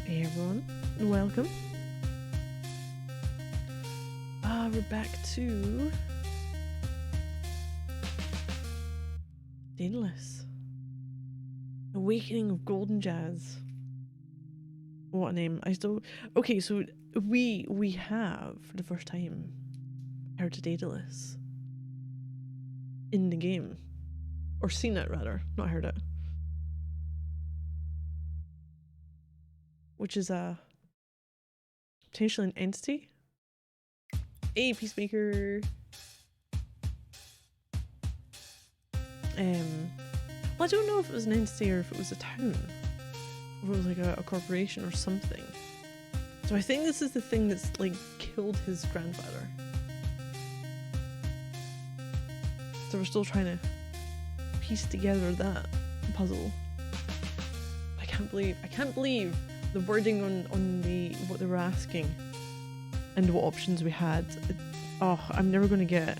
Hey everyone, welcome. We're back to Daedalus. Awakening of Golden Jazz. What a name. Okay, so we have for the first time heard of Daedalus in the game. Or seen it rather, not heard it. Which is potentially an entity. Hey, Peacemaker. Well, I don't know if it was an entity or if it was a town, or if it was like a corporation or something. So I think this is the thing that's like killed his grandfather. So we're still trying to piece together that puzzle. I can't believe the wording on what they were asking and what options we had. I'm never going to get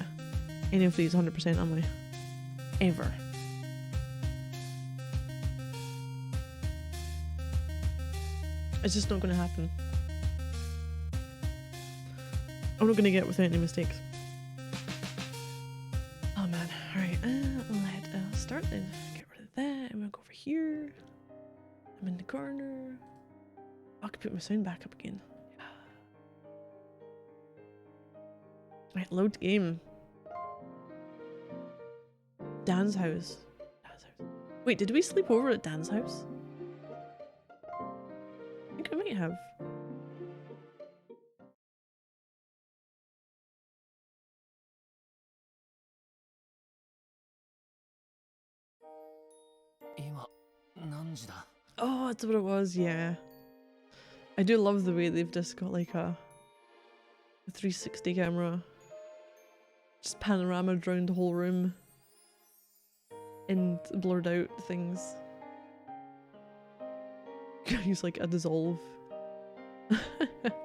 any of these 100%, am I? Ever. It's just not going to happen. I'm not going to get it without any mistakes. Oh man, alright, let's start then. Get rid of that, I'm going to go over here. I'm in the corner. I could put my sound back up again. Right, load game. Dan's house. Wait, did we sleep over at Dan's house? I think I might have. Oh, that's what it was, yeah. I do love the way they've just got like a 360 camera. Just panorama around the whole room. And blurred out things. Use like a dissolve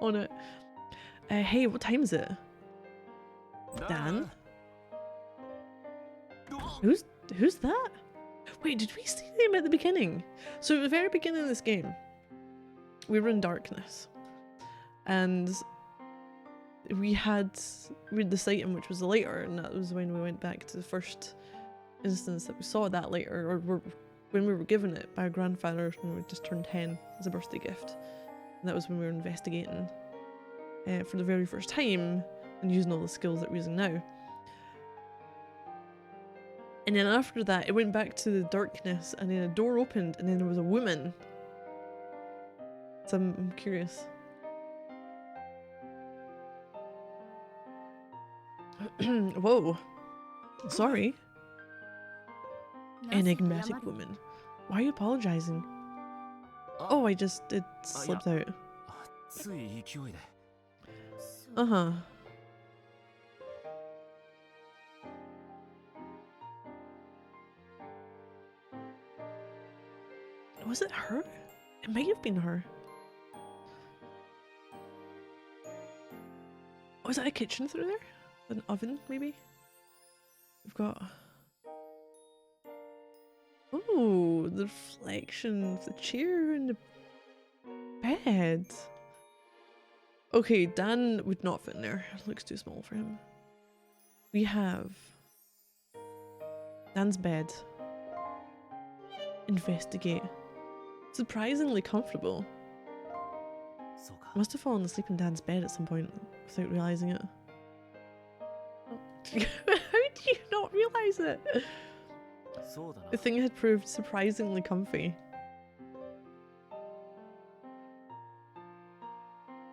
on it. Hey, what time is it? Dan? Who's that? Wait, did we see him at the beginning? So at the very beginning of this game, we were in darkness. And we had this item which was a lighter, and that was when we went back to the first instance that we saw that later, or when we were given it by our grandfather when we just turned 10 as a birthday gift. And that was when we were investigating for the very first time and using all the skills that we're using now. And then after that, it went back to the darkness, and then a door opened, and then there was a woman. So I'm curious. Whoa. Sorry. Enigmatic woman. Why are you apologizing? Oh, it slipped out. Uh-huh. Was it her? It might have been her. Was that a kitchen through there? An oven, maybe? We've got... Oh, the reflection of the chair and the bed. Okay, Dan would not fit in there. It looks too small for him. We have Dan's bed. Investigate. Surprisingly comfortable. Must have fallen asleep in Dan's bed at some point without realizing it. How do you not realize it? The thing had proved surprisingly comfy.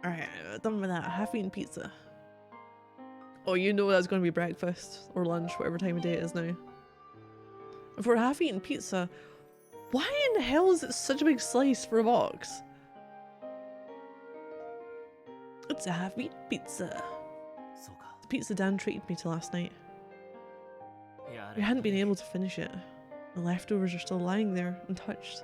Alright, done with that. Half-eaten pizza. Oh, you know that's going to be breakfast or lunch, whatever time of day it is now. And for a half-eaten pizza, why in the hell is it such a big slice for a box? It's a half-eaten pizza. The pizza Dan treated me to last night. We hadn't been able to finish it. The leftovers are still lying there, untouched.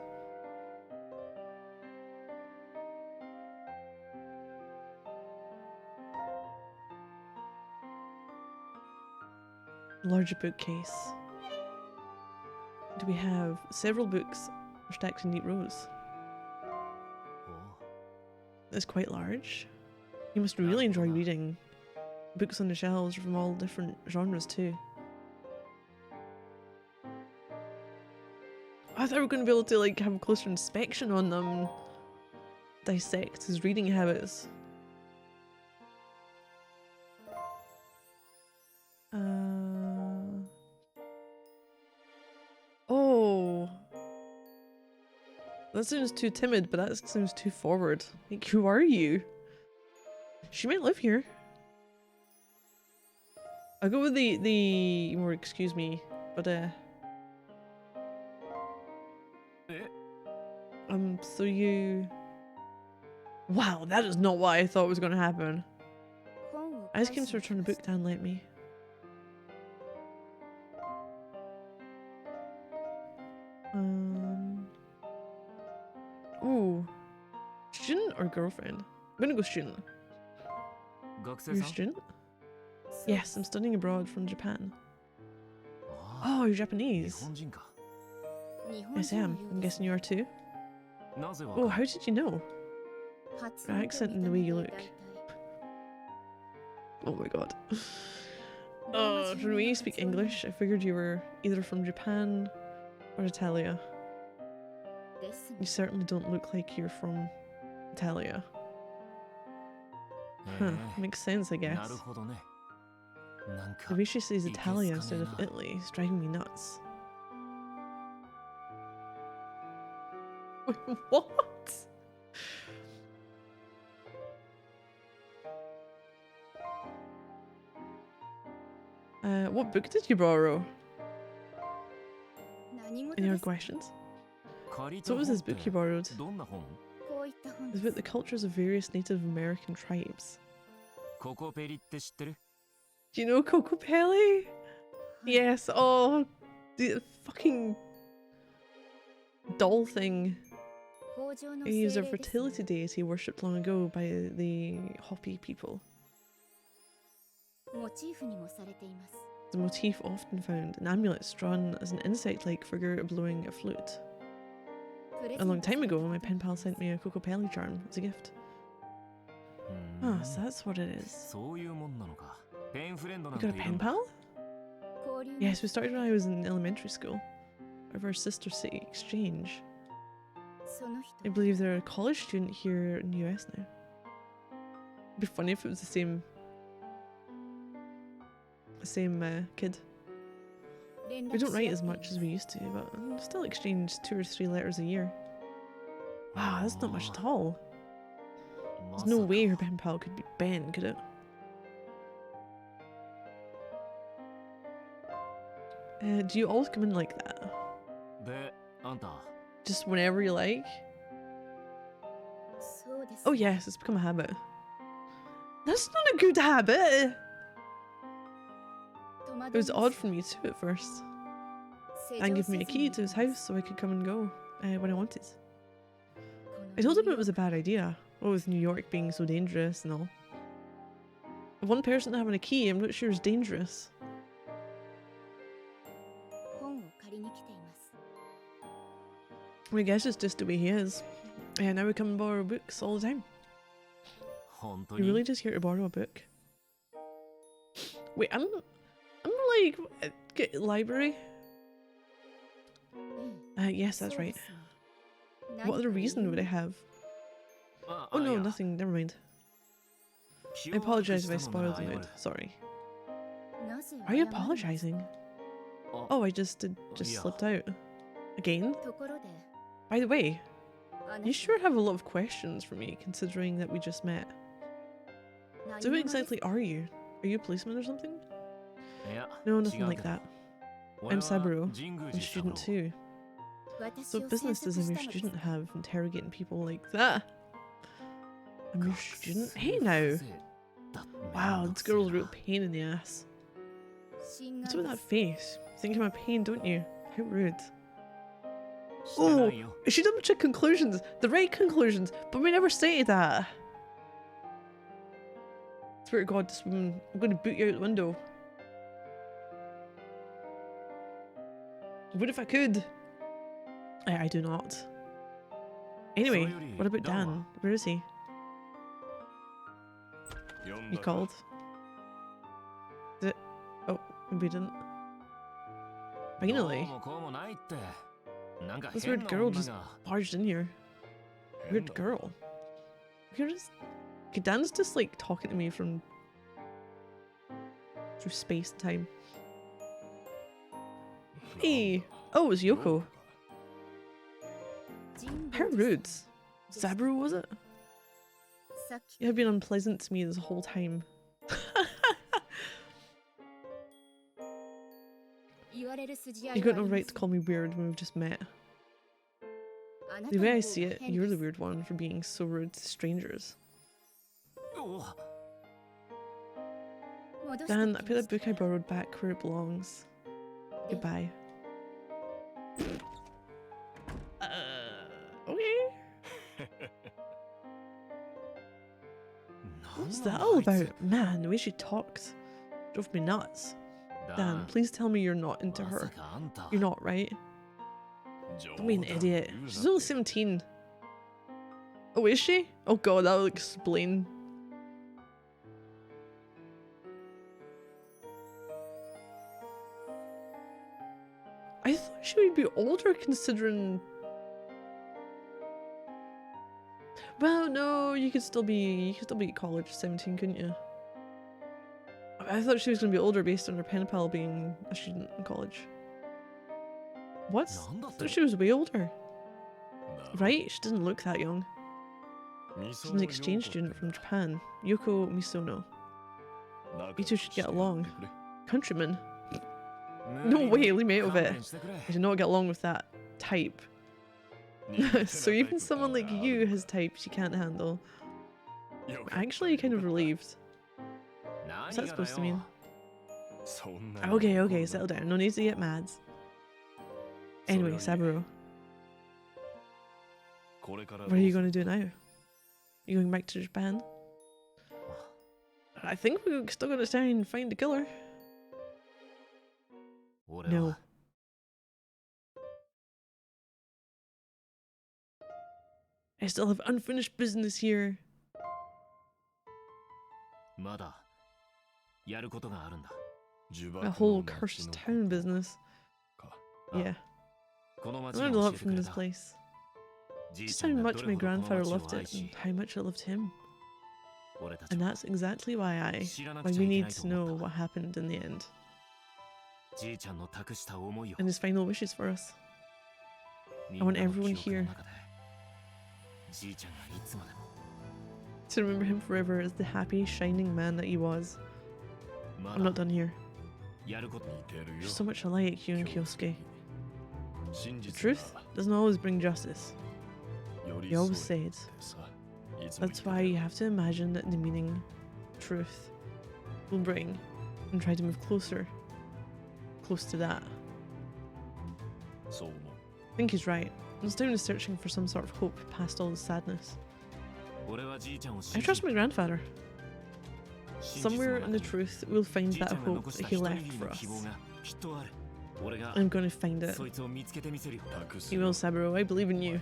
Larger bookcase. Do we have several books stacked in neat rows? is quite large. You must really enjoy reading books on the shelves from all different genres too. I thought we were going to be able to like have a closer inspection on them and dissect his reading habits. Oh. That sounds too timid, but that sounds too forward. Like, who are you? She might live here. I'll go with the more excuse me, but so you... Wow, that is not what I thought was gonna happen. I just came to return the book Dan lent me. Ooh. Student or girlfriend? I'm gonna go student. You're a student? Yes, I'm studying abroad from Japan. Oh, you're Japanese. Yes, I am. I'm guessing you are too. Oh, how did you know? Your accent and the way you look. Oh my god. From the way you speak English, I figured you were either from Japan or Italia. You certainly don't look like you're from Italia. Huh, makes sense, I guess. The way she says Italia instead of Italy is driving me nuts. Wait, what? What book did you borrow? Any other questions? So what was this book you borrowed? It's about the cultures of various Native American tribes. Do you know Kokopelli? Yes, oh, the fucking doll thing. He was a fertility deity worshipped long ago by the Hopi people. The motif often found in amulets drawn as an insect-like figure blowing a flute. A long time ago, my pen pal sent me a Kokopelli charm as a gift. Ah, so that's what it is. You got a pen pal? Yes, we started when I was in elementary school. Of our sister city exchange. I believe they're a college student here in the US now. It'd be funny if it was the same kid. We don't write as much as we used to, but we still exchange 2 or 3 letters a year. Wow, that's not much at all. There's no way her pen pal could be Ben, could it? Do you always come in like that? Just whenever you like? Oh yes, it's become a habit. That's not a good habit! It was odd for me too at first. Dan gave me a key to his house so I could come and go when I wanted. I told him it was a bad idea. Oh, with New York being so dangerous and all. One person having a key, I'm not sure is dangerous. I guess it's just the way he is. Now we come and borrow books all the time. You're really just here to borrow a book? Wait, I'm like library. Yes, that's right. What other reason would I have? Oh no, nothing. Never mind. I apologize if I spoiled the mood. Sorry. Are you apologizing? Oh, I just slipped out. Again? By the way, you sure have a lot of questions for me, considering that we just met. So who exactly are you? Are you a policeman or something? No, nothing like that. I'm Saburo. I'm a student too. So what business does a mere student have interrogating people like that? A mere student? Hey now! Wow, this girl's a real pain in the ass. What's with that face? You think I'm a pain, don't you? How rude. Oh, she double check conclusions, the right conclusions, but we never stated that. Swear to God, this woman, I'm going to boot you out the window. What if I could? I do not. Anyway, what about Dan? Where is he? You called? Did it? Oh, maybe we didn't. Finally. This weird girl just barged in here. Weird girl. You're just... Okay, Dan's just like talking to me from... through space and time. Hey! Oh, it was Yoko. How rude. Saburo, was it? You have been unpleasant to me this whole time. You got no right to call me weird when we've just met. The way I see it, you're the weird one for being so rude to strangers. Dan, I put that book I borrowed back where it belongs. Goodbye. Okay. What's that all about? Man, the way she talked drove me nuts. Dan, please tell me you're not into her. You're not, right? Don't be an idiot. She's only 17. Oh, is she? Oh god, that'll explain. I thought she would be older considering... Well, no, you could still be at college 17, couldn't you? I thought she was going to be older based on her pen pal being a student in college. What? I thought she was way older. Right? She doesn't look that young. She's an exchange student from Japan. Yoko Misono. You two should get along. Countrymen? No way, leave me out of it. I do not get along with that type. So even someone like you has types you can't handle. I'm actually kind of relieved. What's that supposed to mean? Okay, settle down. No need to get mad. Anyway, Saburo. What are you going to do now? You going back to Japan? I think we're still going to try and find the killer. No. I still have unfinished business here. A whole cursed town business. Yeah. I learned a lot from this place. Just how much my grandfather loved it and how much it loved him. And that's exactly why we need to know what happened in the end. And his final wishes for us. I want everyone here to remember him forever as the happy, shining man that he was. I'm not done here. You're so much alike, you and Kyosuke. The truth doesn't always bring justice. You always say it. That's why you have to imagine that the meaning truth will bring and try to move close to that. I think he's right. Instead of searching for some sort of hope past all the sadness. I trust my grandfather. Somewhere in the truth, we'll find that hope that he left for us. I'm going to find it. You will, Saburo. I believe in you.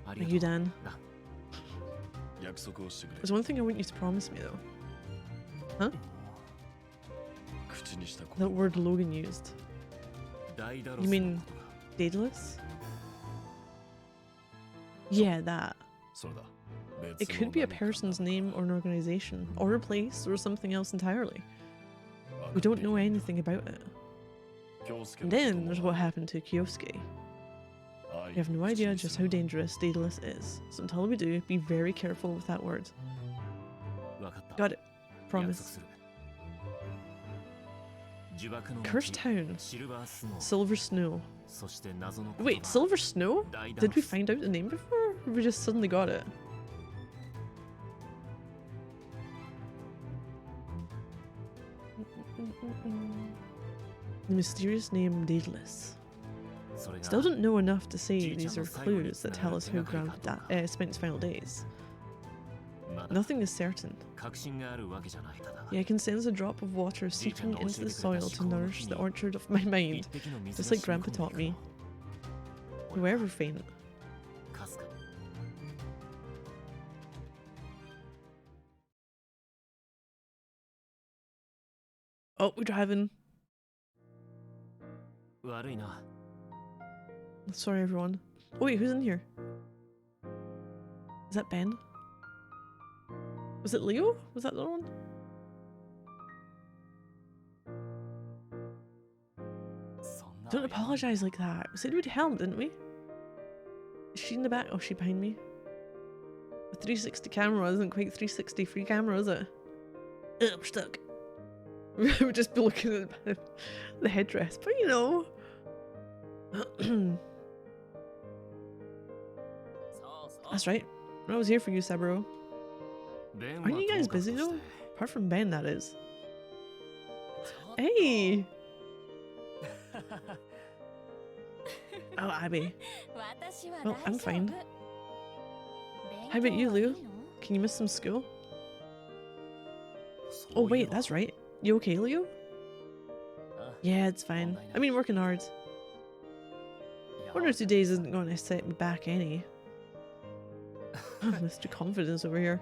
Are you, Dan? There's one thing I want you to promise me, though. Huh? That word Logan used. You mean Daedalus? Yeah, that. It could be a person's name or an organization, or a place, or something else entirely. We don't know anything about it. And then there's what happened to Kyosuke. We have no idea just how dangerous Daedalus is, so until we do, be very careful with that word. Got it. Promise. Cursed Town. Silver Snow. Wait, Silver Snow? Did we find out the name before, or we just suddenly got it? The mysterious name Daedalus. Still don't know enough to say these are clues that tell us how Grant spent his final days. Nothing is certain. Yeah, I can sense a drop of water seeping into the soil to nourish the orchard of my mind, just like Grandpa taught me. However faint. Oh, we're driving. Sorry, everyone. Oh, wait, who's in here? Is that Ben? Was it Leo? Was that the one? Don't apologize like that. We said we'd help, didn't we? Is she in the back? Oh, she behind me. The 360 camera isn't quite 360 free camera, is it? Ugh, I'm stuck. We'd just be looking at the headdress, but you know. That's right. I was here for you, Saburo. Aren't you guys busy though? Apart from Ben, that is. Hey! Oh, Abby. Well, I'm fine. How about you, Leo? Can you miss some school? Oh wait, that's right. You okay, Leo? Yeah, it's fine. I mean, working hard. 1 or 2 days isn't going to set me back any. Mr. Confidence over here.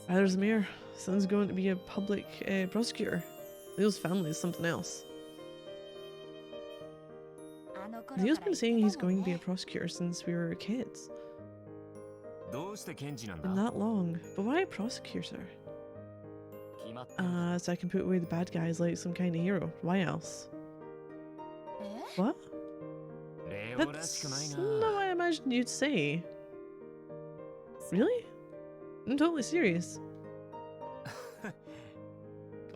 There's Amir. Son's going to be a public prosecutor. Leo's family is something else. Leo's been saying he's going to be a prosecutor since we were kids. Been that long. But why a prosecutor? So I can put away the bad guys like some kind of hero. Why else? What? That's not what I imagined you'd say. Really? I'm totally serious.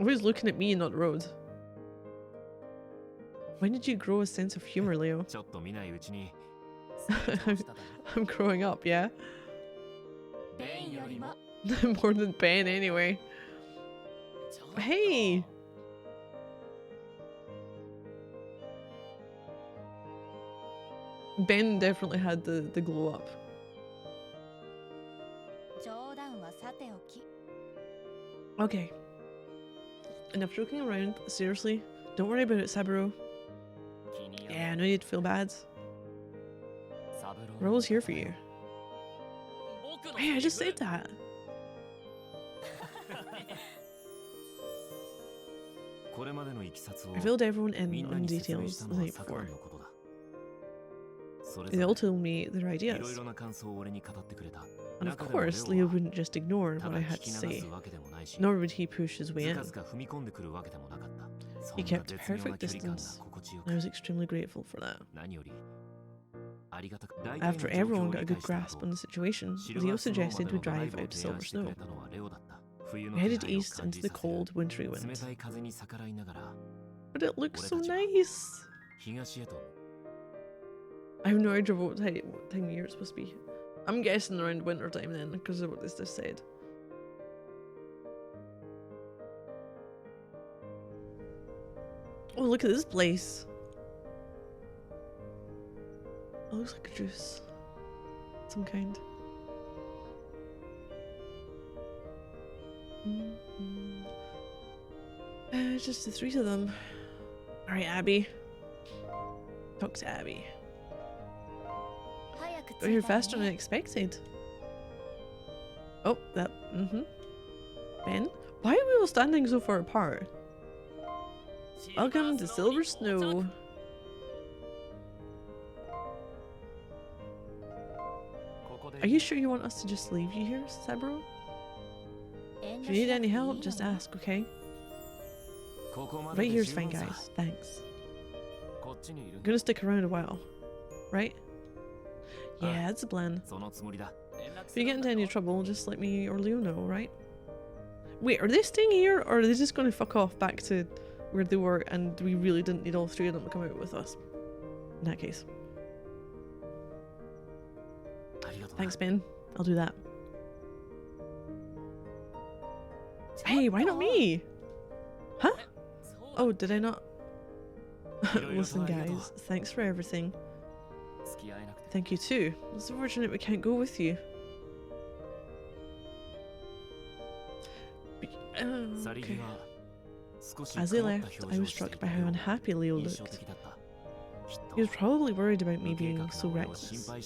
Always looking at me and not the road. When did you grow a sense of humor, Leo? I'm growing up, yeah? More than Ben, anyway. Hey! Ben definitely had the glow up. Okay. Enough joking around. Seriously, don't worry about it, Saburo. Yeah, I know you'd feel bad. We're always here for you. Hey, I just said that. I filled everyone in on details the night before. They all told me their ideas. And of course, Leo wouldn't just ignore what I had to say, nor would he push his way in. He kept perfect distance, and I was extremely grateful for that. After everyone got a good grasp on the situation, Leo suggested we drive out to Silver Snow. We headed east into the cold, wintry wind. But it looks so nice! I have no idea what time of year it's supposed to be. I'm guessing around winter time then, because of what this just said. Oh, look at this place. It looks like a juice. Some kind. Just the 3 of them. Alright, Abby. Talk to Abby. Got here faster than I expected. Oh, that. Ben? Why are we all standing so far apart? Welcome to Silver Snow. Are you sure you want us to just leave you here, Saburo? If you need any help, just ask, okay? Right here's fine, guys. Thanks. I'm gonna stick around a while, right? Yeah, that's a plan. If you get into any trouble, just let me or Leo know, right? Wait, are they staying here, or are they just gonna fuck off back to where they were and we really didn't need all 3 of them to come out with us? In that case. Thanks, Ben. I'll do that. Hey, why not me? Huh? Oh, did I not? Listen, guys, thanks for everything. Thank you too. It's unfortunate we can't go with you. Okay. As they left, I was struck by how unhappy Leo looked. He was probably worried about me being so reckless. I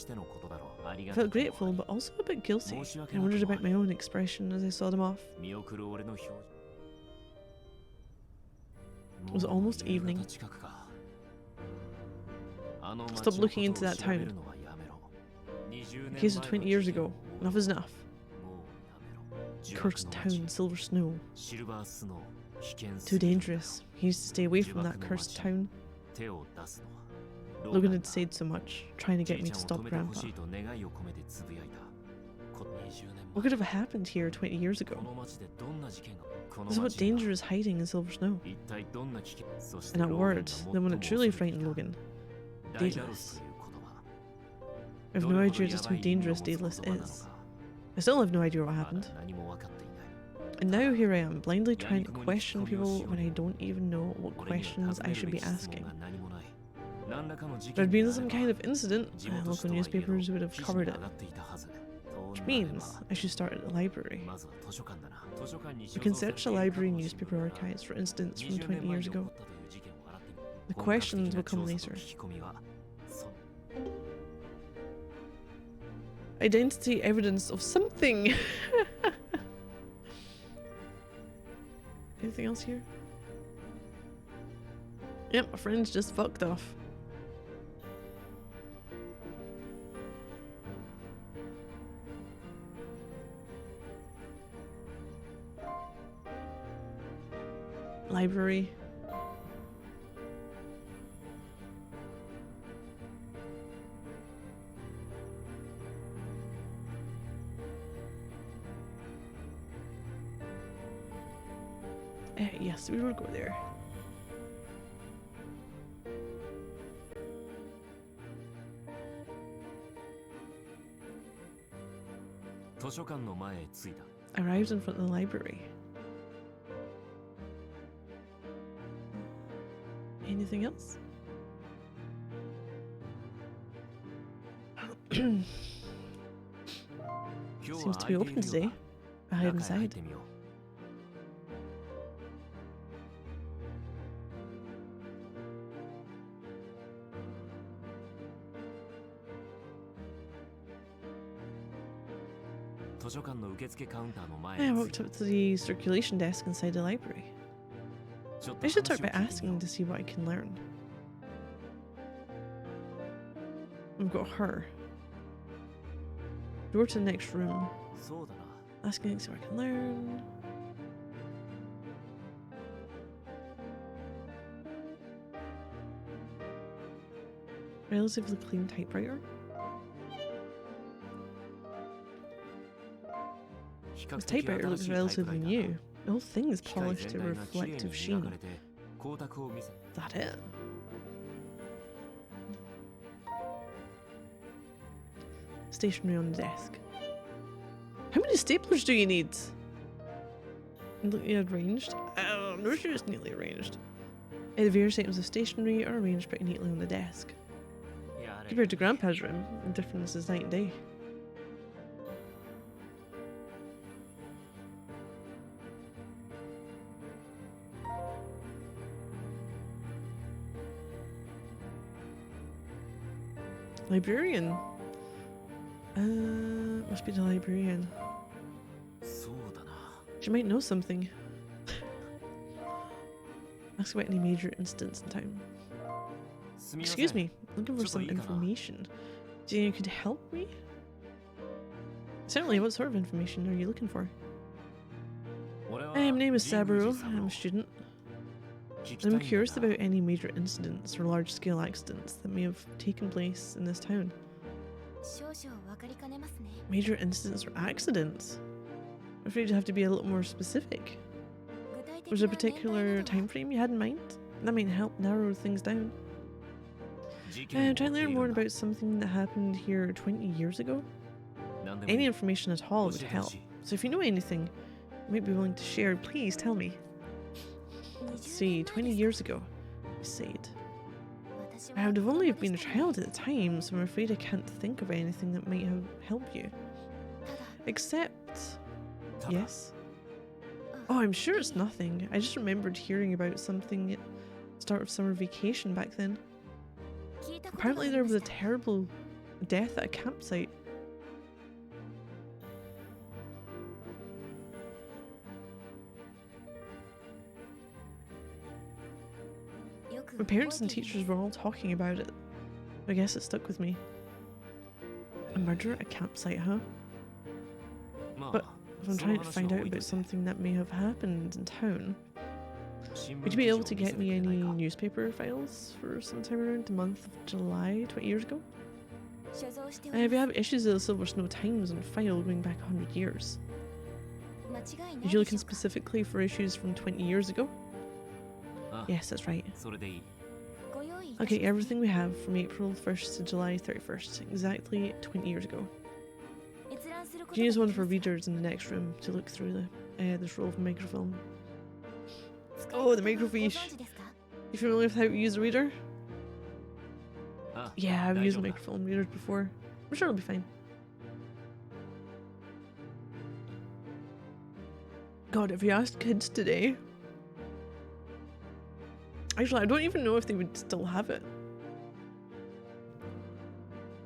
felt grateful, but also a bit guilty. I wondered about my own expression as I saw them off. It was almost evening. Stop looking into that town. A case of 20 years ago. Enough is enough. Cursed town, Silver Snow. Too dangerous. He used to stay away from that cursed town. Logan had said so much, trying to get me to stop Grandpa. What could have happened here 20 years ago? This is what danger is hiding in Silver Snow. And that word, the one that truly frightened Logan. Daedalus. I have no idea just how dangerous Daedalus is. I still have no idea what happened. And now here I am, blindly trying to question people when I don't even know what questions I should be asking. If there had been some kind of incident, local newspapers would have covered it. Which means I should start at the library. We can search the library newspaper archives for incidents from 20 years ago. The questions will come later. Identity evidence of something! Anything else here? Yep, my friend's just fucked off. Library. Yes, we will go there. Arrived in front of the library. Anything else? Seems to be open today. I'll head inside. I walked up to the circulation desk inside the library. I should start by asking to see what I can learn. We've got her. Door to the next room. Asking to see what I can learn. Relatively clean typewriter. This typewriter looks relatively new. The whole thing is polished to a reflective sheen. Is that it? Stationery on the desk. How many staplers do you need? Neatly arranged? I'm not sure it's neatly arranged. The various items of stationery are arranged pretty neatly on the desk. Compared to Grandpa's room, the difference is night and day. Librarian? Must be the librarian. She might know something. Ask about any major incidents in town. Excuse me, looking for some information. Do you think you could help me? Certainly, what sort of information are you looking for? My name is Saburo, I'm a student. I'm curious about any major incidents or large-scale accidents that may have taken place in this town. Major incidents or accidents? I'm afraid you have to be a little more specific. Was there a particular time frame you had in mind? That might help narrow things down. I'm trying to learn more about something that happened here 20 years ago. Any information at all would help. So if you know anything you might be willing to share, please tell me. Let's see, 20 years ago, I said. I would have only been a child at the time, so I'm afraid I can't think of anything that might have helped you. Except... Yes? Oh, I'm sure it's nothing. I just remembered hearing about something at the start of summer vacation back then. Apparently there was a terrible death at a campsite. My parents and teachers were all talking about it. I guess it stuck with me. A murder at a campsite, huh? But if I'm trying to find out about something that may have happened in town, would you be able to get me any newspaper files for sometime around the month of July 20 years ago? We have issues of the Silver Snow Times on file going back 100 years. Are you looking specifically for issues from 20 years ago? Yes, that's right. Okay, everything we have from April 1st to July 31st, exactly 20 years ago. You use one of our readers in the next room to look through this roll of microfilm. Oh, the microfiche! You familiar with how to use a reader? Yeah, I've used microfilm readers before. I'm sure it'll be fine. God, if you asked kids today... Actually, I don't even know if they would still have it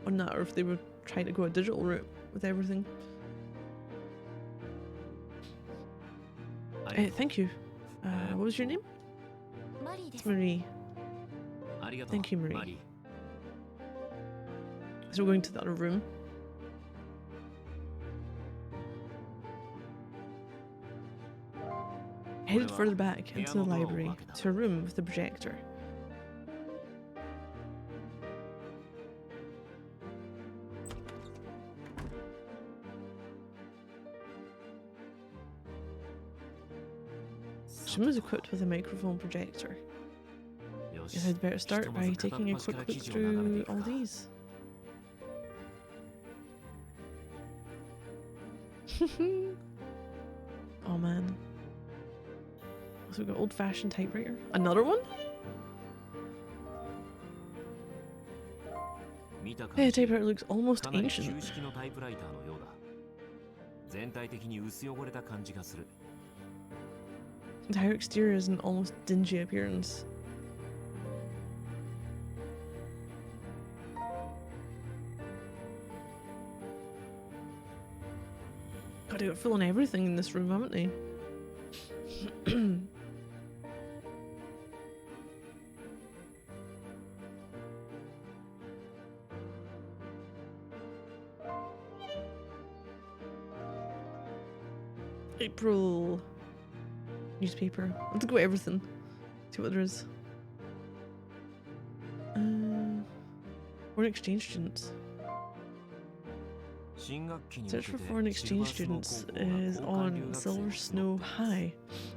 on that, or if they would try to go a digital route with everything. Thank you. What was your name? It's Marie. Thank you, Marie. So we're going to the other room. Headed further back into the library to a room with a projector. This room is equipped with a microphone projector. Guess I'd better start by taking a quick look through all these. Oh man. So we've got old-fashioned typewriter. Another one? Hey, the typewriter looks almost ancient. The entire exterior has an almost dingy appearance. God, they got full on everything in this room, haven't they? April newspaper. Let's go everything. See what there is. Foreign exchange students. Search for foreign exchange students is on Silver Snow High.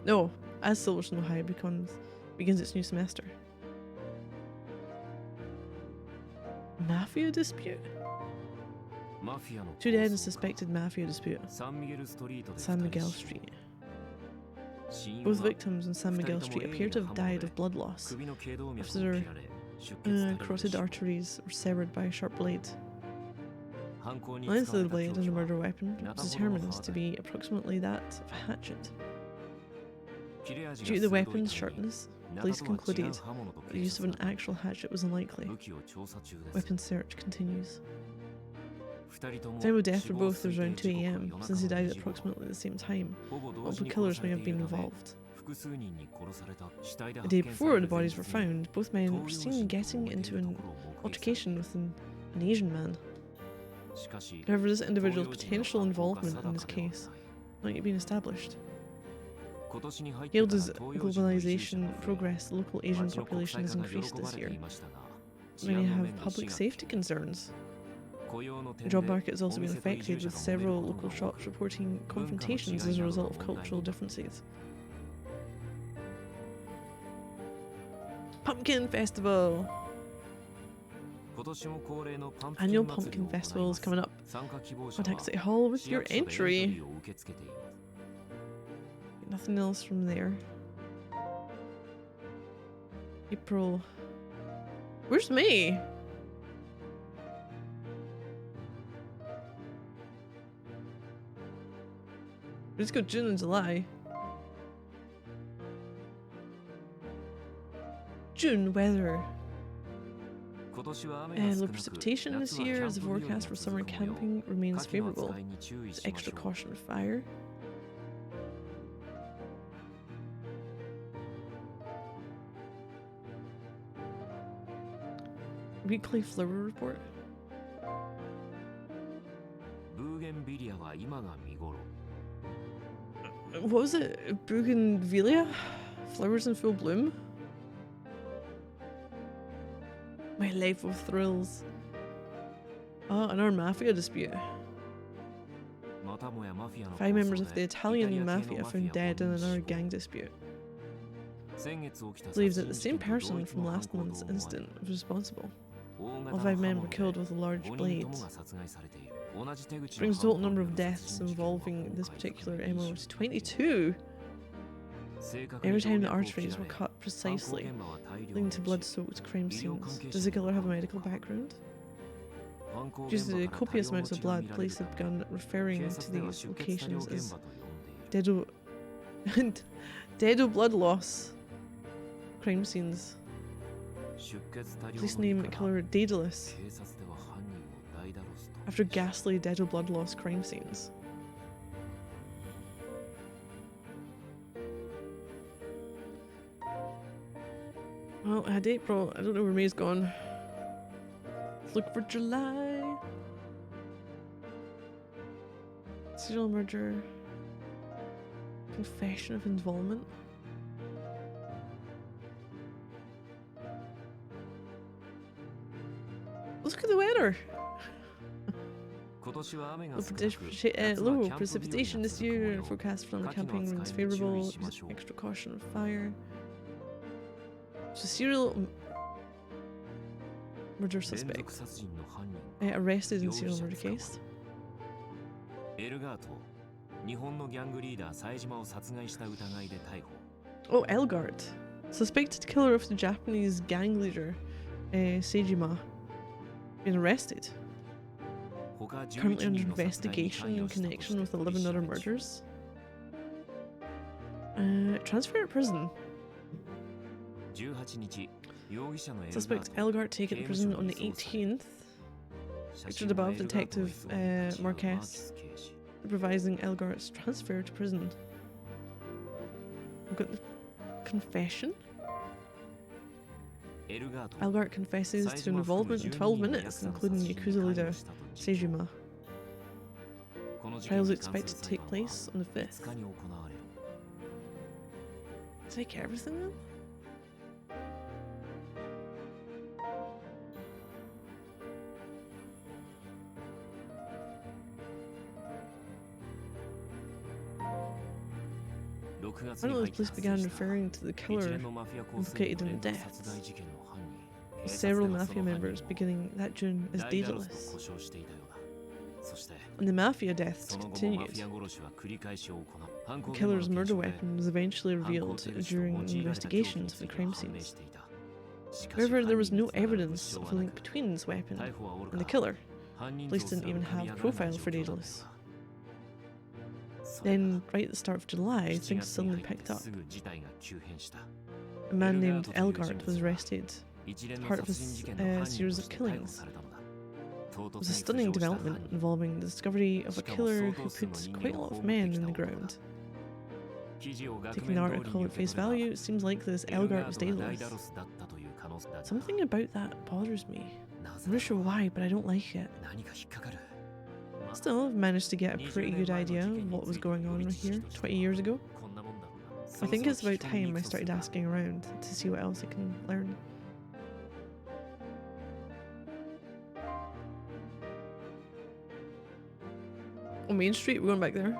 No, as Silver Snow High begins its new semester. Mafia dispute? 2 dead in suspected mafia dispute. San Miguel Street. Both victims on San Miguel Street appear to have died of blood loss after their carotid arteries were severed by a sharp blade. The length of the blade and the murder weapon was determined to be approximately that of a hatchet. Due to the weapon's sharpness, police concluded that the use of an actual hatchet was unlikely. Weapon search continues. The time of death for both was around 2 AM, since they died at approximately the same time. Multiple killers may have been involved. The day before the bodies were found, both men were seen getting into an altercation with an Asian man. However, this individual's potential involvement in this case not yet been established. Hailed as globalization progress, the local Asian population has increased this year. Many have public safety concerns. The job market has also been affected, with several local shops reporting confrontations as a result of cultural differences. Pumpkin Festival! Annual Pumpkin Festival is coming up. Contact City Hall with your entry. Nothing else from there. April. Where's May? Let's go June and July. June weather. Low precipitation this year as the forecast for summer camping remains favourable. With extra caution with fire. weekly flower report. What was it? Bougainvillea? Flowers in full bloom? My life of thrills. Oh, another mafia dispute. 5 members of the Italian mafia found dead in another gang dispute. Believes that the same person from last month's incident was responsible. All 5 men were killed with a large blade. This brings the total number of deaths involving this particular MO to 22. Every time the arteries were cut precisely, leading to blood-soaked crime scenes. Does the killer have a medical background? Due to the copious amounts of blood, police have begun referring to these locations as Dedo blood loss crime scenes. Police name killer Daedalus after ghastly Dedo blood loss crime scenes. Well, I had April. I don't know where May's gone. Let's look for July. Serial murder. Confession of involvement. Look at the weather. Low precipitation this year. Forecast from the camping remains favourable. Extra caution of fire. So serial murder suspect arrested in serial murder case. Oh, Elgart, suspected killer of the Japanese gang leader Seijima, been arrested. Currently under investigation in connection with 11 other murders. Transfer to prison. Suspect Elgart taken to prison on the 18th. Pictured above, Detective Marquez supervising Elgart's transfer to prison. We've got the confession. Elgart confesses to involvement in 12 minutes, including Yakuza leader Seijima. Trial is expected to take place on the 5th. Take everything then? Finally, police began referring to the killer implicated in the deaths. Several mafia members beginning that June as Daedalus. And the mafia deaths continued. The killer's murder weapon was eventually revealed during investigations of the crime scenes. However, there was no evidence of a link between this weapon and the killer. Police didn't even have a profile for Daedalus. Then, right at the start of July, things suddenly picked up. A man named Elgart was arrested as part of a series of killings. It was a stunning development involving the discovery of a killer who puts quite a lot of men in the ground. Taking the article at face value, it seems like this Elgart was Daedalus. Something about that bothers me. I'm not sure why, but I don't like it. Still, I've managed to get a pretty good idea of what was going on here 20 years ago. I think it's about time I started asking around to see what else I can learn. On Main Street, we're going back there.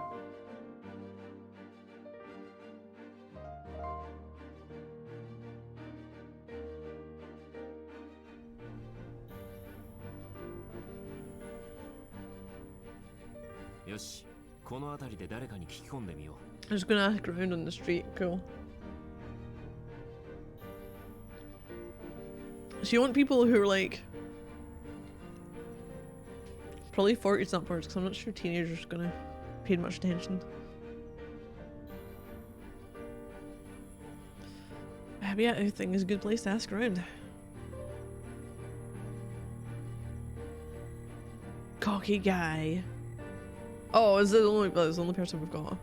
I'm just gonna ask around on the street, cool. So you want people who are like probably 40s and upwards, because I'm not sure teenagers are gonna pay much attention. But yeah, I think it's a good place to ask around. Cocky guy. Oh, is it the only person we've got?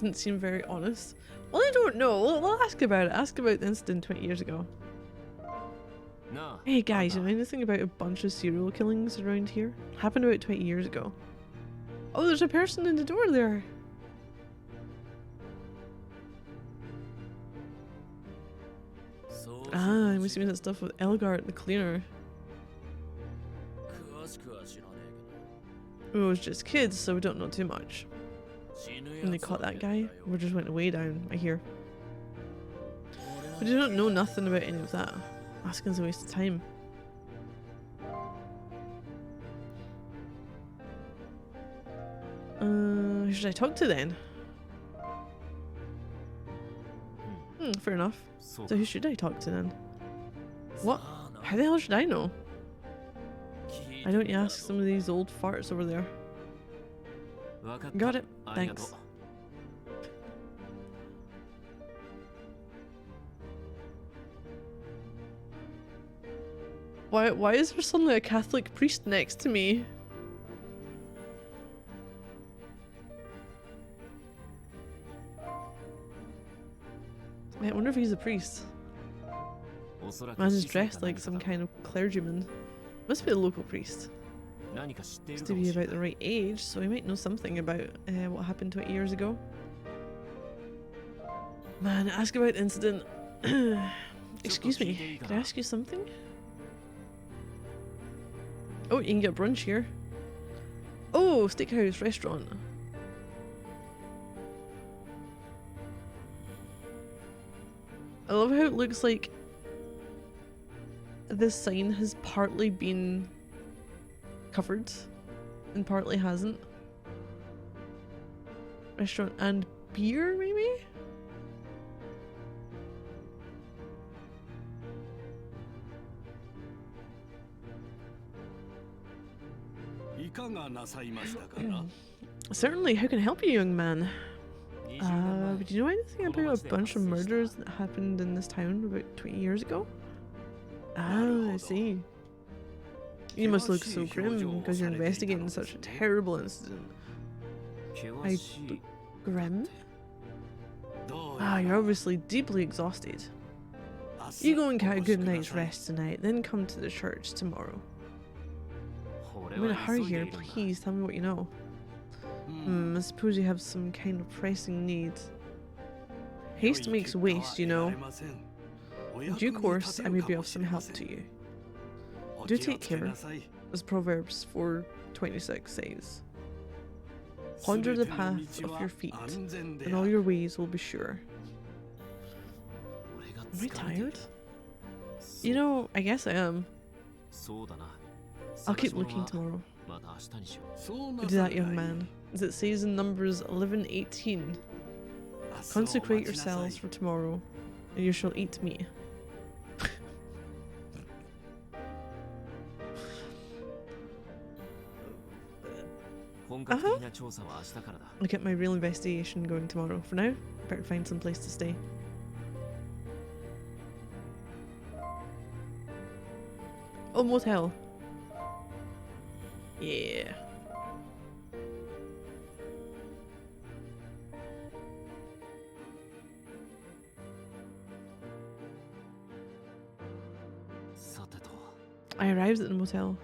Didn't seem very honest. Well, I don't know. We'll ask about it. Ask about the incident 20 years ago. Hey guys, you know anything about a bunch of serial killings around here? Happened about 20 years ago. Oh, there's a person in the door there. Ah, I must mean that stuff with Elgart, the cleaner. We was just kids, so we don't know too much. When they caught that guy, we just went way down, I hear. But you don't know nothing about any of that. Asking's a waste of time. Who should I talk to then? Fair enough. So who should I talk to then? What? How the hell should I know? Why don't you ask some of these old farts over there? Got it. Thanks. Why is there suddenly a Catholic priest next to me? I wonder if he's a priest. Man is dressed like some kind of clergyman. Must be a local priest. Must to be about the right age, so he might know something about what happened 20 years ago. Man, ask about the incident. Excuse me, can I ask you something? Oh, you can get brunch here. Oh, steakhouse restaurant. I love how it looks like this sign has partly been covered and partly hasn't. Restaurant and beer, maybe? Certainly, how can I help you, young man? Do you know anything about a bunch of murders that happened in this town about 20 years ago? Ah, I see. You must look so grim because you're investigating such a terrible incident. Grim? Ah, you're obviously deeply exhausted. You go and get a good night's rest tonight, then come to the church tomorrow. I'm in a hurry here, please tell me what you know. I suppose you have some kind of pressing need. Haste makes waste, you know. In due course, I may be of some help to you. Do take care, as Proverbs 4:26 says. Ponder the path of your feet, and all your ways will be sure. Am I tired? You know, I guess I am. I'll keep looking tomorrow. Do that, young man. As it says in Numbers 11:18, consecrate yourselves for tomorrow, and you shall eat me. I'll get my real investigation going tomorrow. For now, better find some place to stay. Oh, motel. Yeah. I arrived at the motel.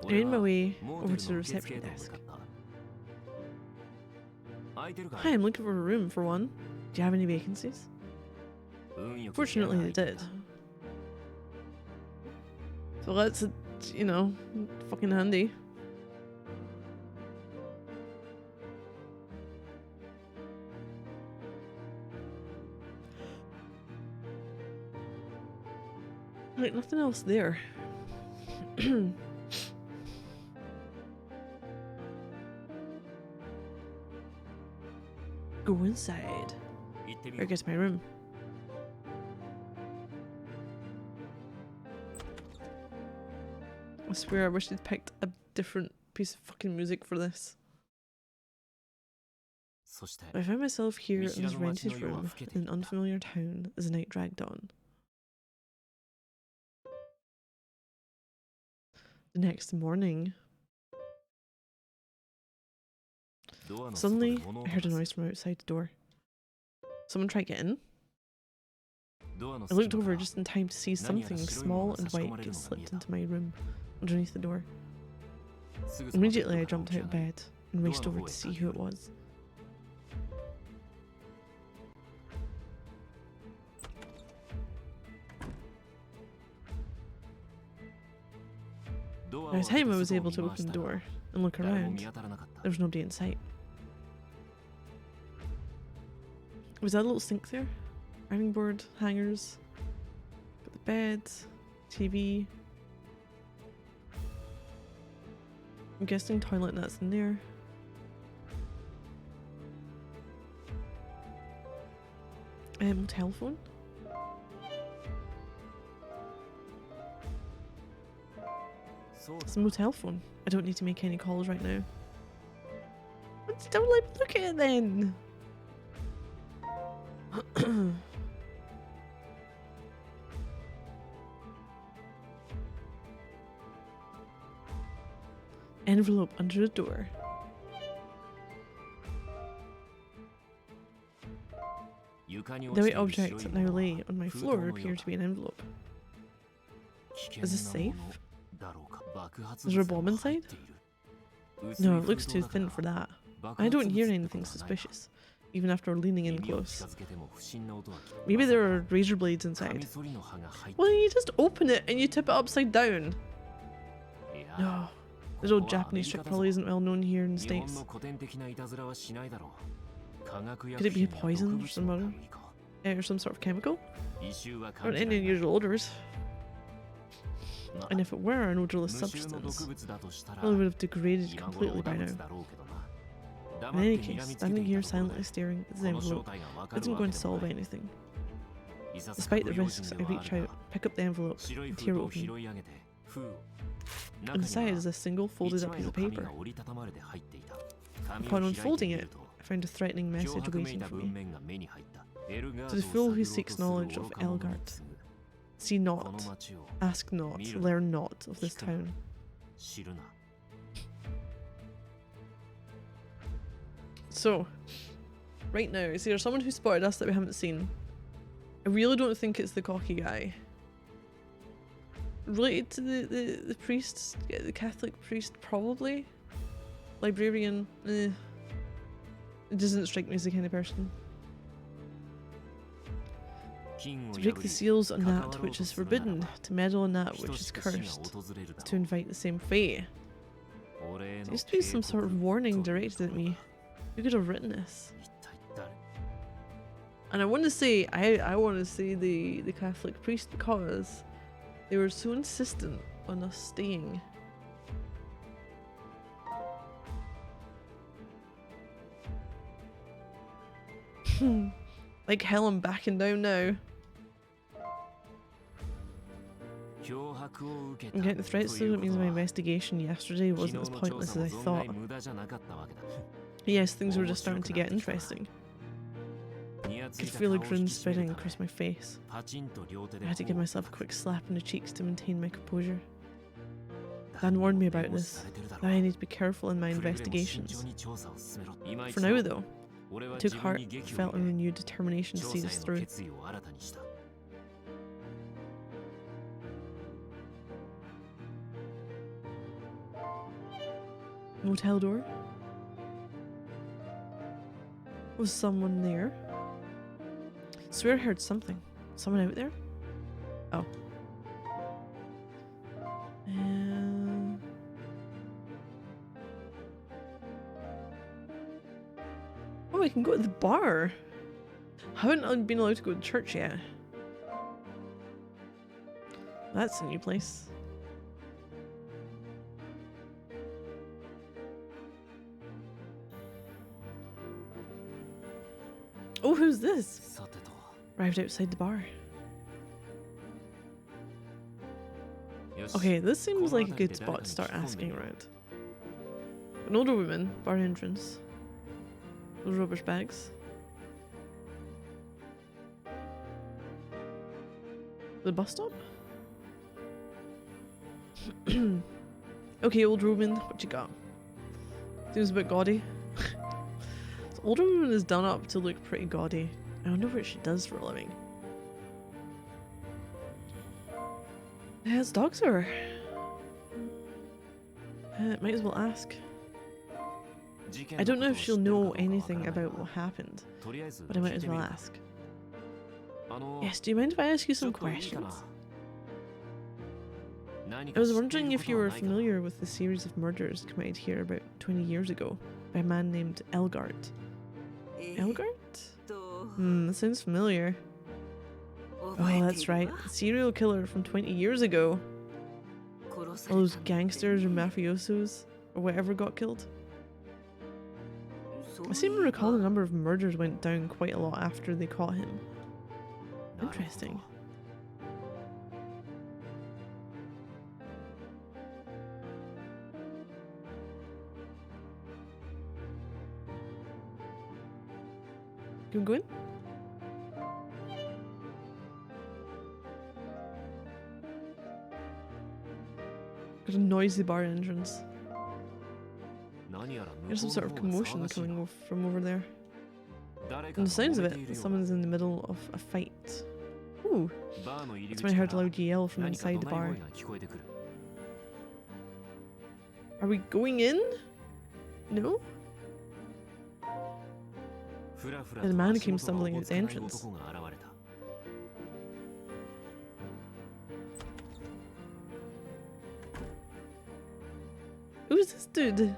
I made my way over to the reception desk. Hi, I'm looking for a room for one. Do you have any vacancies? Fortunately, they did. So that's, you know, fucking handy. Right, nothing else there. Go inside. Where gets my room? I swear I wish they'd picked a different piece of fucking music for this. I found myself here in this rented room in an unfamiliar town as the night dragged on. The next morning, Suddenly, I heard a noise from outside the door. Someone tried to get in? I looked over just in time to see something small and white get slipped into my room underneath the door. Immediately I jumped out of bed and raced over to see who it was. By the time I was able to open the door and look around, there was nobody in sight. Was that a little sink there? Ironing board, hangers, got the bed, TV. I'm guessing toilet nuts in there. Telephone. It's a motel phone. I don't need to make any calls right now. Don't let me look at it then. Envelope under the door. The white object that now lay on my floor appeared to be an envelope. Is this safe? Is there a bomb inside? No, it looks too thin for that. I don't hear anything suspicious, even after leaning in close. Maybe there are razor blades inside. Well, you just open it and you tip it upside down. No, this old Japanese trick probably isn't well known here in the States. Could it be a poison or some sort of chemical? Or any unusual odors? And if it were an odorless substance, well, it would have degraded completely by now. In any case, standing here silently staring at the envelope isn't going to solve anything. Despite the risks, I reach out, pick up the envelope, and tear it open. Inside is a single folded up piece of paper. Upon unfolding it, I found a threatening message waiting for me. To the fool who seeks knowledge of Elgart, see not, ask not, learn not of this town. So, right now, is there someone who spotted us that we haven't seen? I really don't think it's the cocky guy. Related to the priest, the Catholic priest, probably? Librarian, eh. It doesn't strike me as the kind of person. To break the seals on that which is forbidden, to meddle in that which is cursed, is to invite the same fate. There used to be some sort of warning directed at me. Who could have written this? And I want to say, I want to say the Catholic priest because they were so insistent on us staying. Like hell, I'm backing down now. I'm getting the threats, so it means my investigation yesterday wasn't as pointless as I thought. Yes, things were just starting to get interesting. I could feel a grin spreading across my face. I had to give myself a quick slap in the cheeks to maintain my composure. Dan warned me about this, that I need to be careful in my investigations. For now though, I took heart, felt a renewed determination to see this through. Motel door? Was someone there? Swear I heard something. Someone out there? Oh. Oh, I can go to the bar. I haven't been allowed to go to church yet. That's a new place. Oh, who's this? Arrived outside the bar. Okay, this seems like a good spot to start asking around. An older woman, bar entrance. Those rubbish bags. The bus stop? Okay, old Roman, what you got? Seems a bit gaudy. Older woman is done up to look pretty gaudy. I wonder what she does for a living. It's Doctor. Might as well ask. I don't know if she'll know anything about what happened, but I might as well ask. Yes, do you mind if I ask you some questions? I was wondering if you were familiar with the series of murders committed here about 20 years ago by a man named Elgart. Elgart? That sounds familiar. Oh, that's right. The serial killer from 20 years ago. All those gangsters or mafiosos or whatever got killed. I seem to recall a number of murders went down quite a lot after they caught him. Interesting. Keep going. There's a noisy bar entrance. There's some sort of commotion coming from over there. From the sounds of it, someone's in the middle of a fight. Ooh, that's when I heard a loud yell from inside the bar. Are we going in? No? And a man came stumbling at his entrance. Who's this dude?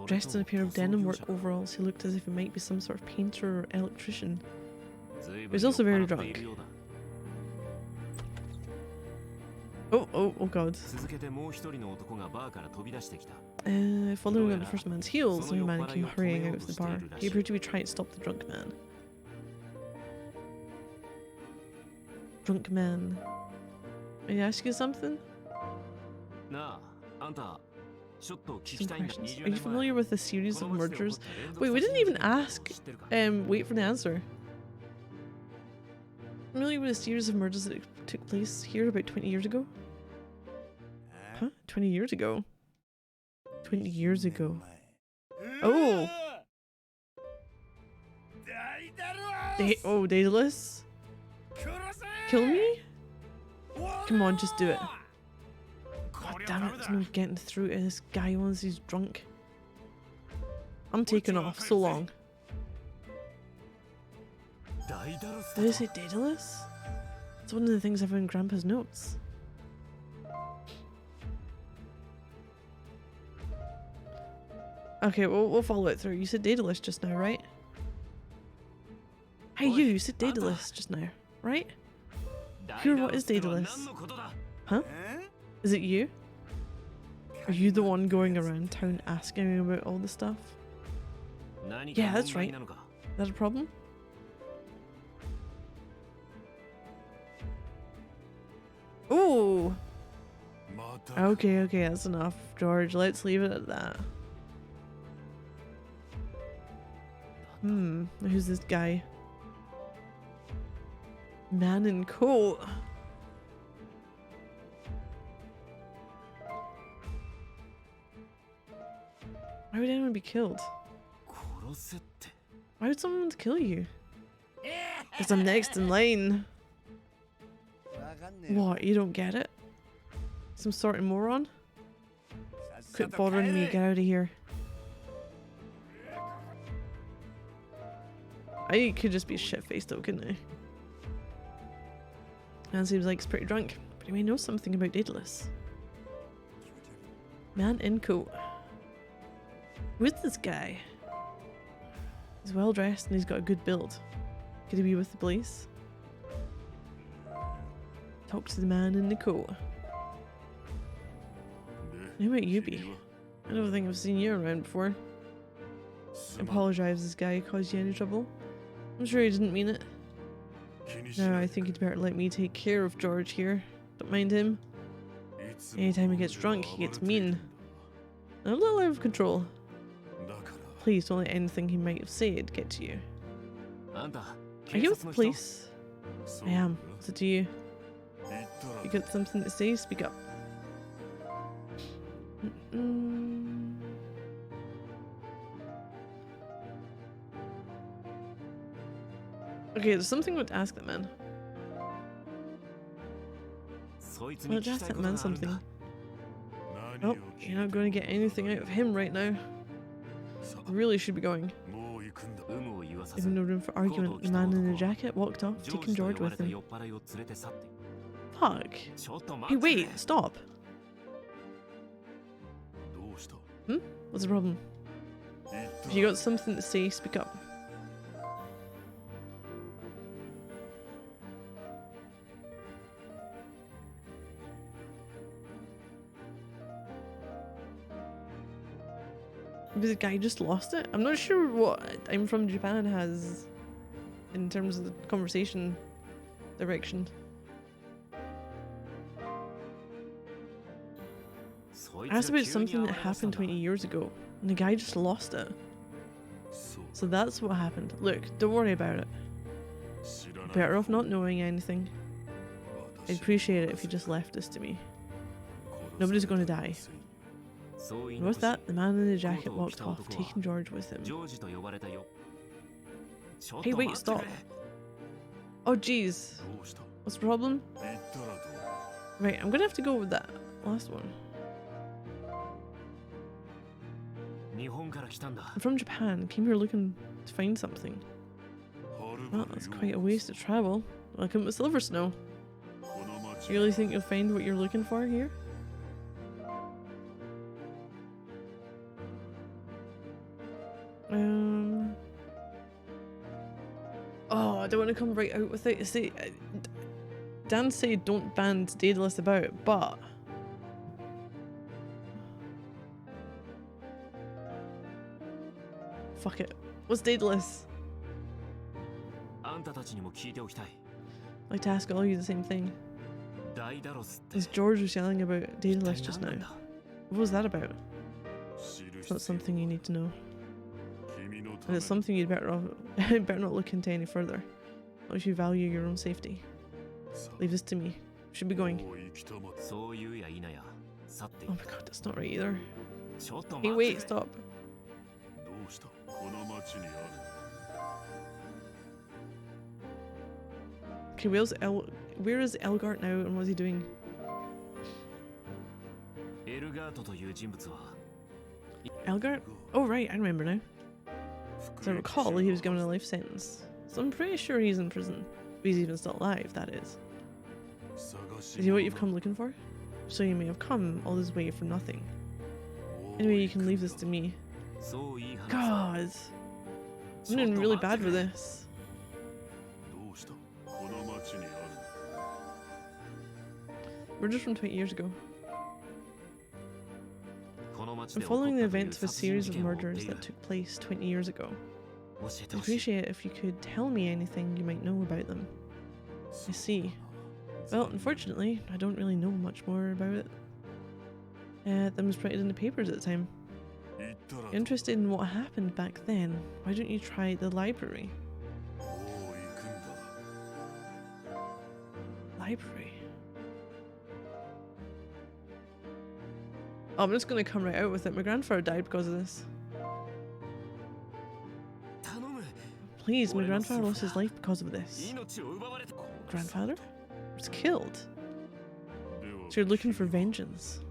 Dressed in a pair of denim work overalls, he looked as if he might be some sort of painter or electrician. He was also very drunk. Oh god. Following on the first man's heels, the man came hurrying out of the bar. He appeared to be trying to stop the drunk man. Drunk man. May I ask you something? Some questions. Are you familiar with a series of murders? Wait, we didn't even ask. Wait for the answer. Familiar with a series of murders that took place here about 20 years ago? Huh? 20 years ago? 20 years ago. Oh! Daedalus? Kill me? Come on, just do it. God damn it, there's no getting through to this guy once he's drunk. I'm taking off, so long. Did I say Daedalus? It's one of the things I found in Grandpa's notes. Okay, we'll follow it through. You said Daedalus just now, right? Hey, you said Daedalus just now, right? Here, what is Daedalus? Huh? Is it you? Are you the one going around town asking me about all the stuff? Yeah, that's right. Is that a problem? Ooh! Okay, that's enough, George. Let's leave it at that. Who's this guy? Man in coat. Why would anyone be killed? Why would someone want to kill you? Because I'm next in line. What, you don't get it? Some sort of moron? Quit bothering me, get out of here. I could just be shit-faced though, couldn't I? Man seems like he's pretty drunk, but he may know something about Daedalus. Man in coat. Who is this guy? He's well dressed and he's got a good build. Could he be with the police? Talk to the man in the coat. Who might you be? I don't think I've seen you around before. I apologise, this guy caused you any trouble? I'm sure he didn't mean it. No, I think you'd better let me take care of George here. Don't mind him. Anytime he gets drunk, he gets mean. A little out of control. Please don't let anything he might have said get to you. Are you with the police? I am. What's it to you? You got something to say? Speak up. Okay, there's something I want to ask that man. Well, I'd ask that man something. Oh, you're not going to get anything out of him right now. You really should be going. Even no room for argument, the man in the jacket walked off, taking George with him. Fuck. Hey, wait, stop. What's the problem? If you got something to say, speak up. Maybe the guy just lost it? I'm not sure what I'm from Japan has in terms of the conversation direction. Asked about something that happened 20 years ago, and the guy just lost it. So that's what happened. Look, don't worry about it. Better off not knowing anything. I'd appreciate it if you just left this to me. Nobody's gonna die. And with that, the man in the jacket walked off, taking George with him. Hey, wait, stop. Oh, jeez. What's the problem? Right, I'm gonna have to go with that last one. I'm from Japan, came here looking to find something. Well, that's quite a waste of travel. Welcome to Silver Snow. You really think you'll find what you're looking for here? Oh, I don't want to come right out with it. See, Dan said don't band Daedalus about, but fuck it. What's Daedalus? I'd like to ask all of you the same thing. As George was yelling about Daedalus just now. What was that about? It's not something you need to know. And it's something you'd better not look into any further. Not if you value your own safety. Leave this to me. You should be going. Oh my god, that's not right either. Hey, wait, stop. Okay, where is Elgart now and what's he doing? Elgart? Oh right, I remember now. As I recall, he was given a life sentence. So I'm pretty sure he's in prison. If he's even still alive, that is. Is he what you've come looking for? So you may have come all this way for nothing. Anyway, you can leave this to me. God! I'm doing really bad for this. We're just from 20 years ago. I'm following the events of a series of murders that took place 20 years ago. I'd appreciate it if you could tell me anything you might know about them. I see. Well, unfortunately, I don't really know much more about it. That was printed in the papers at the time. Interested in what happened back then, why don't you try the library? Library? Oh, I'm just gonna come right out with it. My grandfather died because of this. Please, my grandfather lost his life because of this. Grandfather? Was killed? So you're looking for vengeance.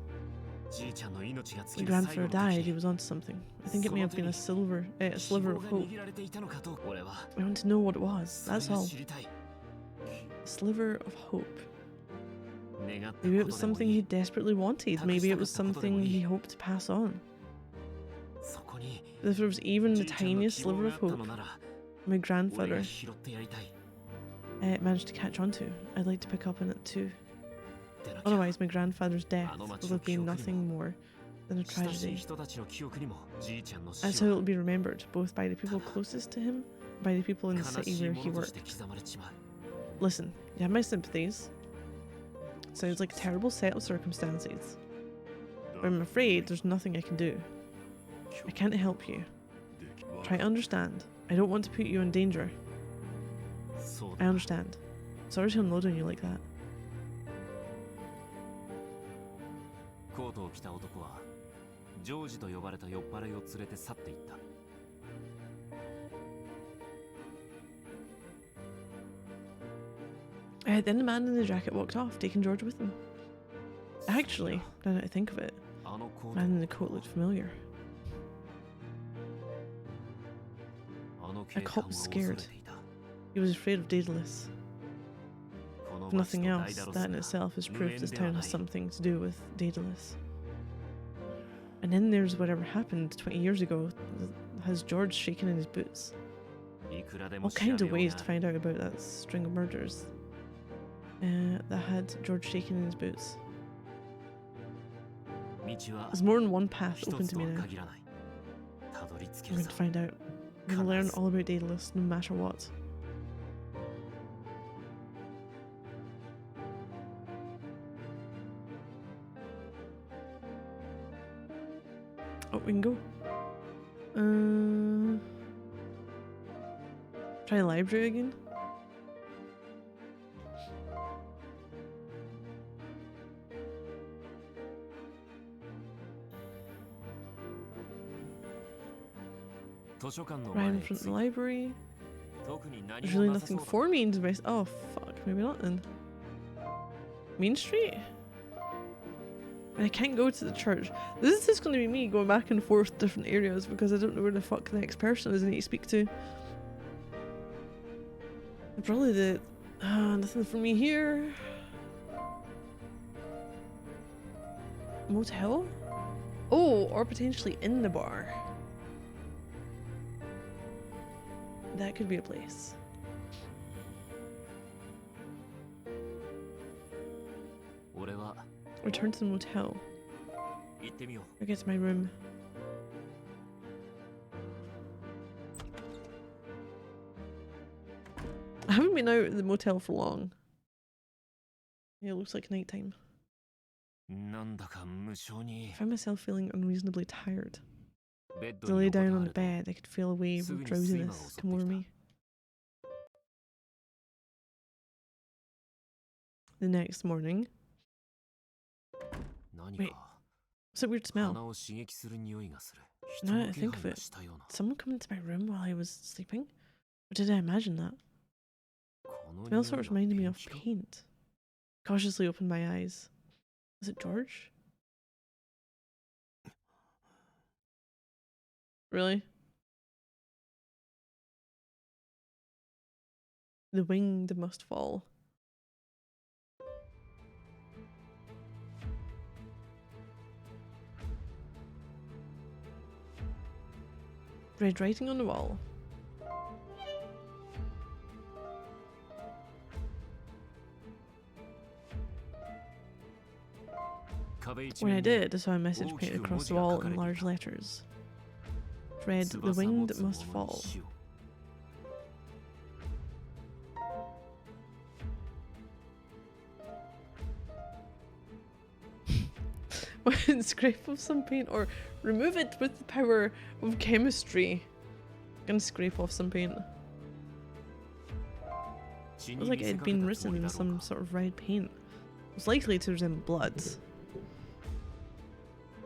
My grandfather died, he was onto something. I think it may have been a sliver of hope. I want to know what it was, that's all. A sliver of hope. Maybe it was something he desperately wanted. Maybe it was something he hoped to pass on. If there was even the tiniest sliver of hope my grandfather managed to catch on to, I'd like to pick up on it too. Otherwise, my grandfather's death will have been nothing more than a tragedy. That's how it will be remembered, both by the people closest to him and by the people in the city where he worked. Listen, you have my sympathies. Sounds like a terrible set of circumstances. But I'm afraid there's nothing I can do. I can't help you. Try to understand. I don't want to put you in danger. I understand. Sorry to unload on you like that. Then the man in the jacket walked off, taking George with him. Actually, now that I think of it, the man in the coat looked familiar. A cop was scared. He was afraid of Daedalus. If nothing else, that in itself is proof this town has something to do with Daedalus. And then there's whatever happened 20 years ago. Has George shaken in his boots? All kinds of ways to find out about that string of murders that had George shaken in his boots. There's more than one path open to me now. I'm going to find out. I'm going to learn all about Daedalus, no matter what. Oh, we can go. Try the library again. Right in front of the library. There's really nothing for me in device. Oh fuck, maybe not then. Main Street? And I can't go to the church. This is just going to be me going back and forth different areas because I don't know where the fuck the next person is I need to speak to. Probably the... nothing for me here. Motel? Oh, or potentially in the bar. That could be a place. Return to the motel. Or get to my room. I haven't been out at the motel for long. Yeah, it looks like nighttime. I find myself feeling unreasonably tired. As I lay down on the bed, I could feel a wave of drowsiness come over me. The next morning... Wait, what's that weird smell? Now that I think of it, did someone come into my room while I was sleeping? Or did I imagine that? The smell sort of reminded me of paint. Cautiously opened my eyes. Was it George? Really? The winged must fall. Red writing on the wall. When I did, I saw a message painted across the wall in large letters. It read, "The winged must fall." Scrape off some paint or remove it with the power of chemistry. I'm gonna scrape off some paint. It was like it had been written in some sort of red paint. It was likely to resemble blood.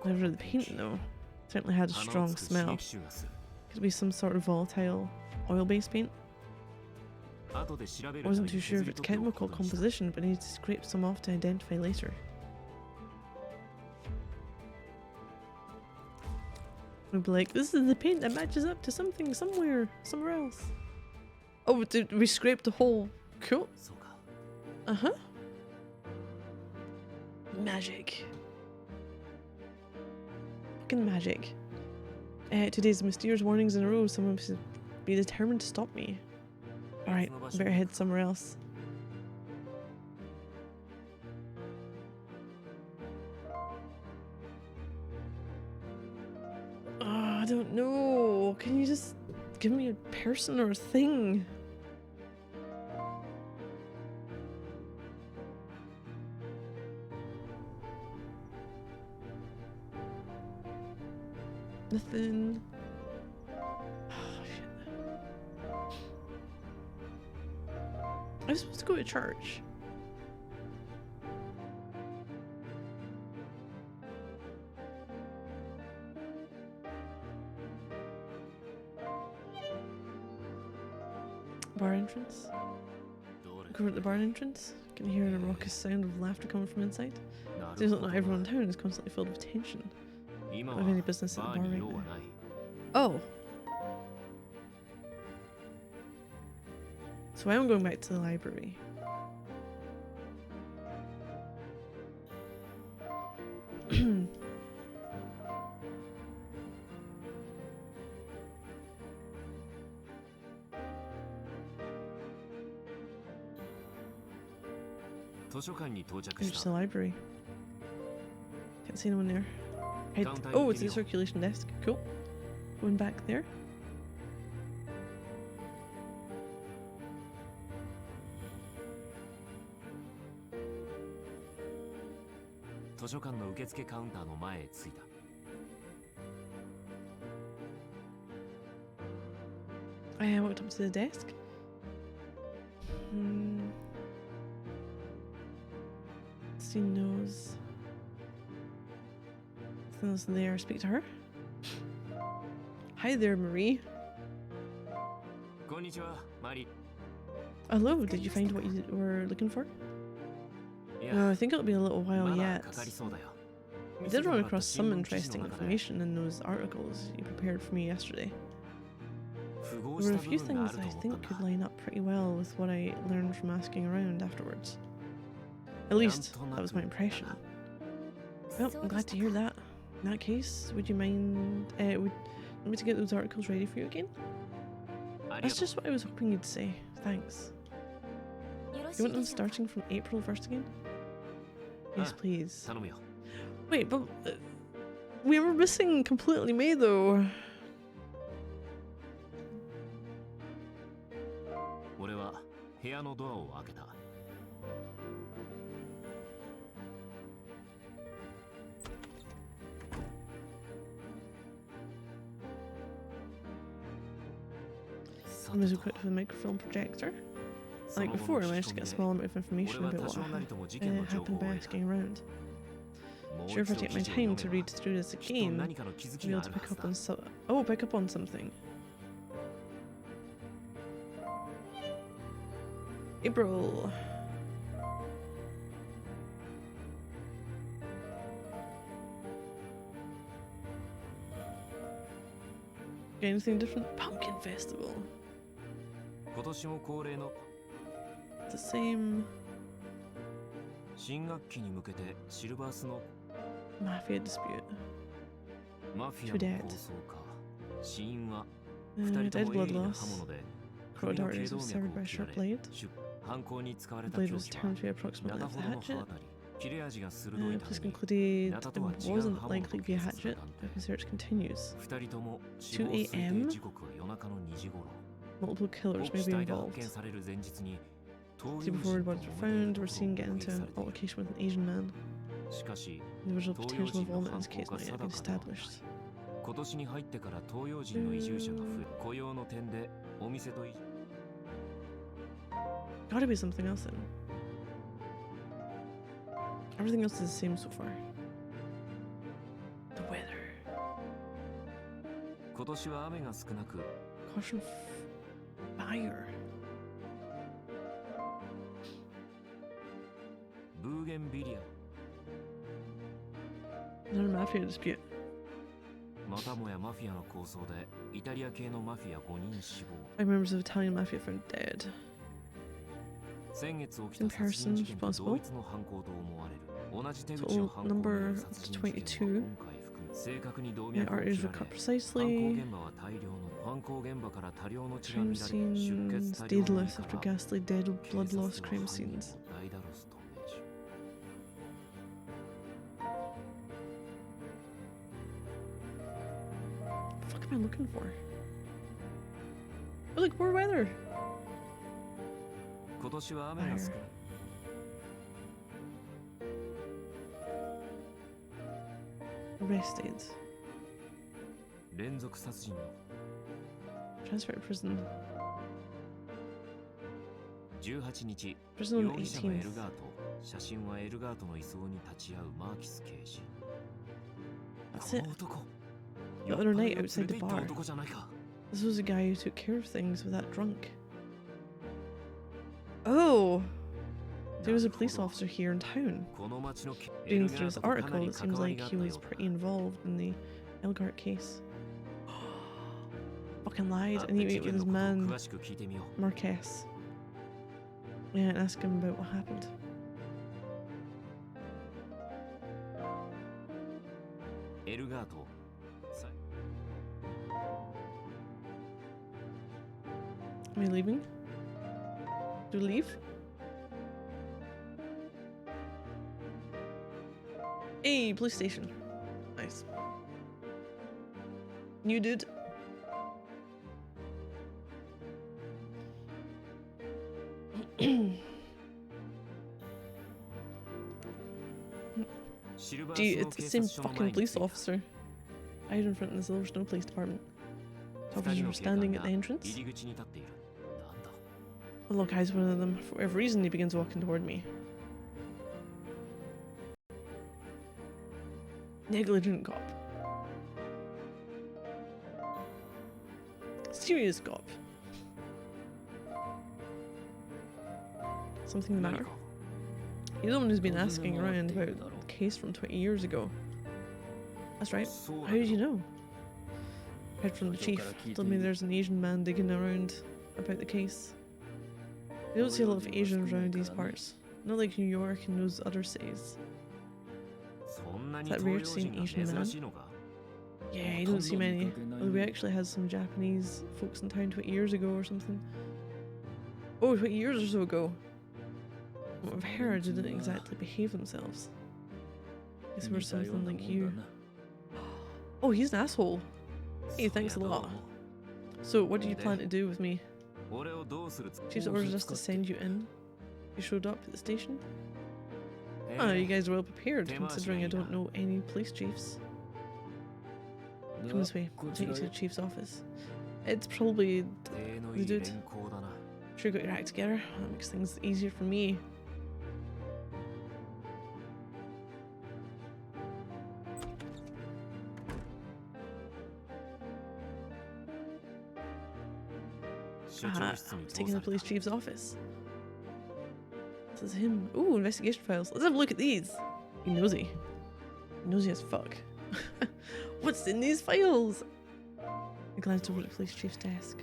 Whatever the paint though, certainly had a strong smell. Could be some sort of volatile oil-based paint. I wasn't too sure of its chemical composition, but I needed to scrape some off to identify later. I'd be like, this is the paint that matches up to something somewhere else. Oh, did we scrape the whole coat? Uh-huh. Magic. Fucking magic. Today's mysterious warnings in a row. Someone should be determined to stop me. Alright, better head somewhere else. Oh, I don't know. Can you just give me a person or a thing? Nothing. Oh, shit. I was supposed to go to church. Bar entrance? Look over at the bar entrance. Can you hear a raucous sound of laughter coming from inside? Seems like not everyone in town is constantly filled with tension. I don't have any business at the bar right now. Oh. So I'm going back to the library. Reached the library. Can't see anyone there. Oh, it's the circulation desk. Cool. Going back there. I walked up to the desk. She knows. Nothing there. Speak to her. Hi there, Marie. Hello, did you find what you were looking for? No, I think it'll be a little while yet. I did run across some interesting information in those articles you prepared for me yesterday. There were a few things I think could line up pretty well with what I learned from asking around afterwards. At least, that was my impression. Well, I'm glad to hear that. In that case, would you mind would me to get those articles ready for you again? That's just what I was hoping you'd say. Thanks. You want them starting from April 1st again? Yes, please. Wait, but we were missing completely May though. I'm going to equip with a microfilm projector. Like before, I managed to get a small amount of information about what happened by asking around. Sure, if I take my time to read through this again, I'll be able to pick up on pick up on something. April. Got anything different? Pumpkin Festival. It's the same. Mafia dispute. 2 dead. Dead blood loss. Corroded arteries were severed by a sharp blade. The blade was turned to be approximately like the hatchet. Police concluded it wasn't likely to be a hatchet. The search continues. 2 AM? Multiple killers may be involved. See before the bodies were found, we're seen getting into an altercation with an Asian man. Individual potential involvement in this case might have been established. Gotta be something else then. Everything else is the same so far. The weather. Caution fire. Another mafia dispute. 5 members of Italian mafia found dead. In person responsible. Total number up to 22. The arteries were cut precisely. Crime scenes. Daedalus after ghastly dead blood loss crime scenes. What the fuck am I looking for? Oh, look, more weather! Fire. Arrested. Transfer to prison. Prison on the 18th. That's it. The other night outside the bar. This was the guy who took care of things with that drunk. Oh! There was a police officer here in town. Reading through this article, it seems like he was pretty involved in the Elgart case. Fucking lied. I need to meet with his man, Marquez. Yeah, and ask him about what happened. Am I leaving? Do we leave? Hey, police station. Nice. New dude. Gee, it's the same fucking police officer. Out in front of the Silver Snow Police Department. Officers were standing at the entrance. Well, look, eyes one of them. For whatever reason, he begins walking toward me. Negligent cop. Serious cop. Something the matter? You're the one who's been asking around about the case from 20 years ago. That's right. How did you know? Heard from the chief. Told me there's an Asian man digging around about the case. You don't see a lot of Asians around these parts. Not like New York and those other cities. Is that rare to see an Asian man? Yeah, you don't see many. Well, we actually had some Japanese folks in town 20 years ago or something. Oh, 20 years or so ago. What I've heard, they didn't exactly behave themselves. Guess they were something like you. Oh, he's an asshole. Hey, thanks a lot. So, what do you plan to do with me? Chief's orders us to send you in. You showed up at the station? Oh, you guys are well prepared, considering I don't know any police chiefs. Come this way, I'll take you to the chief's office. It's probably the dude. Sure you got your act together. That makes things easier for me. Taking the police chief's office. This is him. Ooh, investigation files. Let's have a look at these. He nosy. Nosy as fuck. What's in these files? I glanced over at the police chief's desk.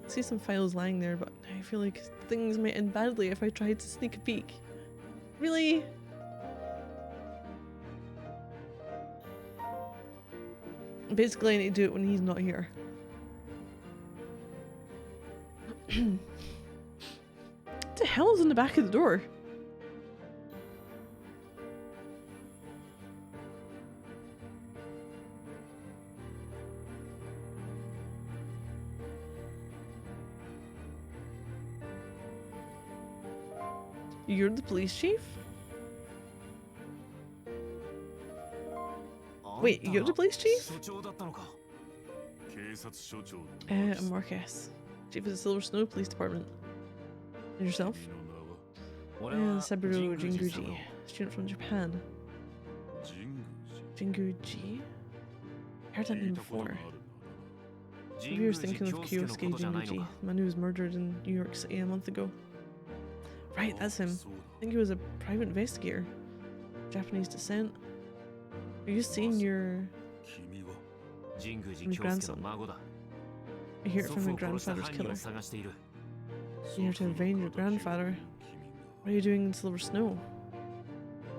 I see some files lying there, but I feel like things might end badly if I tried to sneak a peek. Really? Basically, I need to do it when he's not here. What the hell is in the back of the door? You're the police chief? Wait, you're the police chief? I'm Marquez, chief of the Silver Snow Police Department. And yourself? Saburo Jinguji, student from Japan. Jinguji? I heard that name before. Maybe I was thinking of Kyosuke Jinguji, the man who was murdered in New York City a month ago. Right, that's him. I think he was a private investigator. Japanese descent. Are you seeing your grandson? I hear it from my grandfather's killer. You're here to avenge your grandfather. What are you doing in Silver Snow?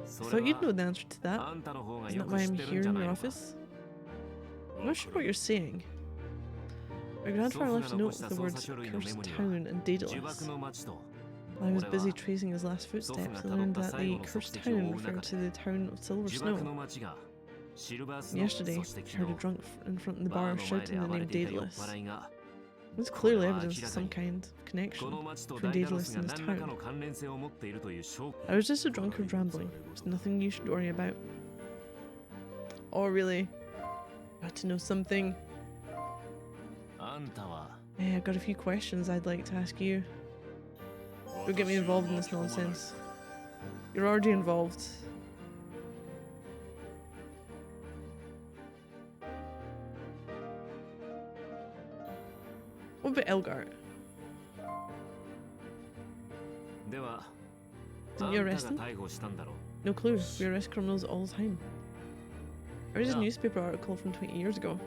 I thought you'd know the answer to that. Isn't that why I'm here in your office? I'm not sure what you're saying. My grandfather left a note with the words "cursed town" and Daedalus. While I was busy tracing his last footsteps, I learned that the cursed town referred to the town of Silver Snow. Yesterday, I heard a drunk in front of the bar shouting the name Daedalus. There's clearly evidence of some kind of connection between Daedalus and this town. I was just a drunkard rambling. There's nothing you should worry about. Oh really? Got to know something. Yeah, I've got a few questions I'd like to ask you. Don't get me involved in this nonsense. You're already involved. What about Elgart? Didn't you arrest him? No clue. We arrest criminals all the time. I read a newspaper article from 20 years ago.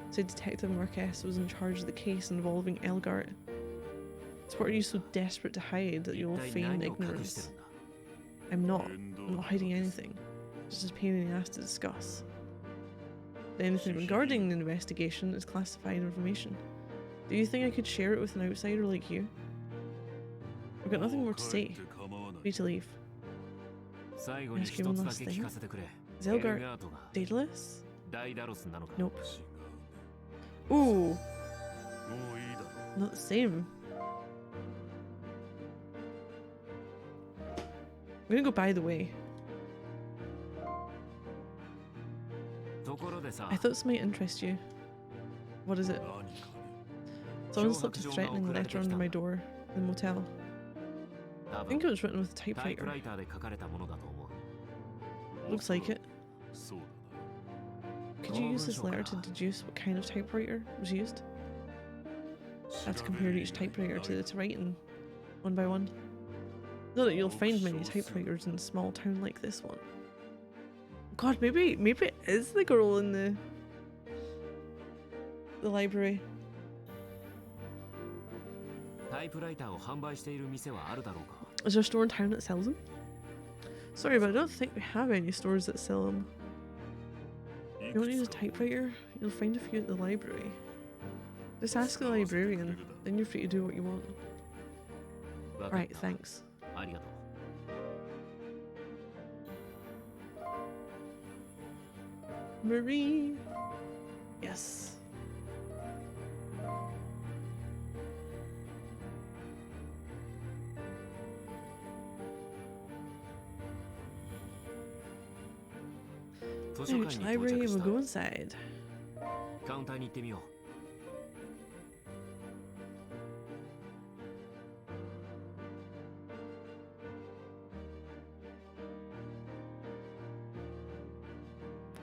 It said Detective Marquez was in charge of the case involving Elgart. So what are you so desperate to hide that you'll feign ignorance? I'm not hiding anything. It's just a pain in the ass to discuss. Anything regarding the investigation is classified information. Do you think I could share it with an outsider like you? I've got nothing more to say. Free to leave. Ask you one last thing. Is Elgart Daedalus? Nope. Ooh. Not the same. I'm gonna go by the way. I thought this might interest you. What is it? Someone slipped a threatening letter under my door in the motel. I think it was written with a typewriter. Looks like it. Could you use this letter to deduce what kind of typewriter was used? I have to compare each typewriter to writing one by one. Not that you'll find many typewriters in a small town like this one. God, maybe it is the girl in the library. Is there a store in town that sells them? Sorry, but I don't think we have any stores that sell them. If you want to use a typewriter, you'll find a few at the library. Just ask the librarian, then you're free to do what you want. Right, thanks. Marie! Yes. Which library will go inside?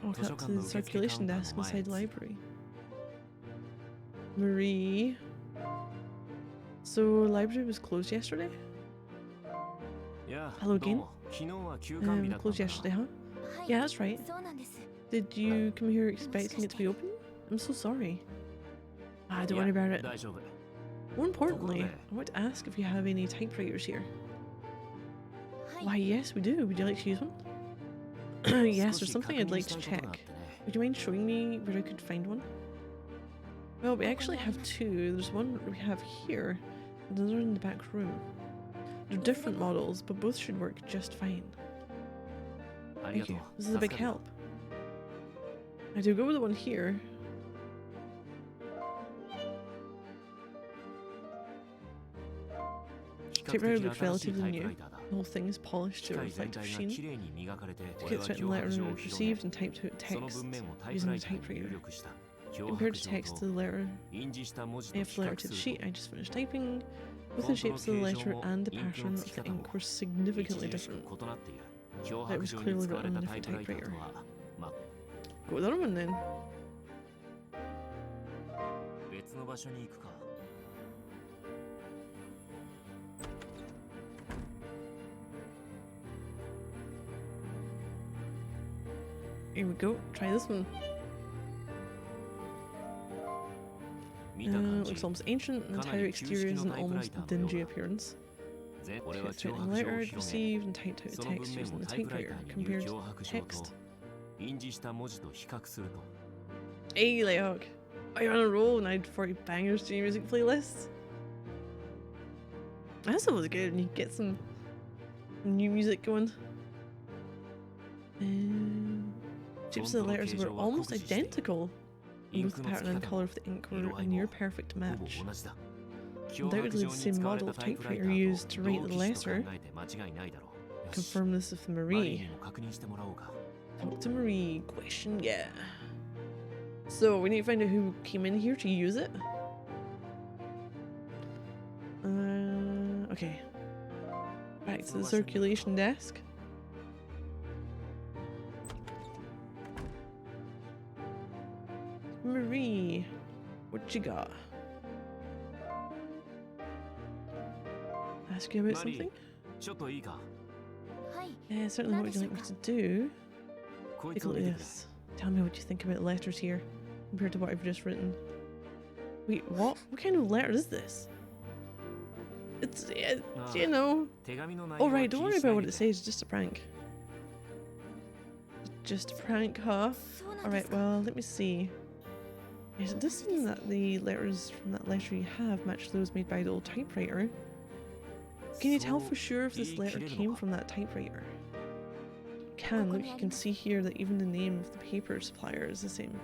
Walk up to the circulation desk inside the library. Marie. So, library was closed yesterday? Hello again. Closed yesterday, huh? Yeah, that's right. Did you come here expecting it to be open? I'm so sorry. Don't worry about it. More importantly, I want to ask if you have any typewriters here. Why, yes, we do. Would you like to use one? Yes, there's something I'd like to check. Would you mind showing me where I could find one? Well, we actually have two. There's one we have here, and another in the back room. They're different models, but both should work just fine. Thank you. This is a big help. I do go with the one here. Typewriter looks relatively new. The whole thing is polished to a reflective sheen. Tickets written letter received and typed out text using a typewriter. Compared the text to the letter, if the letter to the sheet I just finished typing, both the shapes of the letter and the pattern of the ink were significantly different. It was clearly written on a different typewriter. Go with the other one then. Here we go, try this one. Looks almost ancient, the entire exterior is an almost dingy appearance. Writing letter received and typed out text using the typewriter. Compared to text. Hey, Layhawk. Oh, you're on a roll and I had 40 bangers to your music playlist. That's always good when you get some new music going. Shapes of the letters were almost identical. Both the pattern and colour of the ink were a near perfect match. Undoubtedly the same model of typewriter used to write the letter. Confirm this with Marie. Talk to Marie. Question, yeah. So we need to find out who came in here to use it. Okay. Back to the circulation desk. Marie, what you got? Ask you about something? Yeah, certainly. What would you like me to do? Take a look at this. Tell me what you think about the letters here, compared to what I've just written. Wait, what? What kind of letter is this? It's, you know... Oh right, don't worry about what it says, just a prank. Just a prank, huh? Alright, well, let me see. Yes, it does seem that the letters from that letter you have match those made by the old typewriter. Can you tell for sure if this letter came from that typewriter? Look, you can see here that even the name of the paper supplier is the same.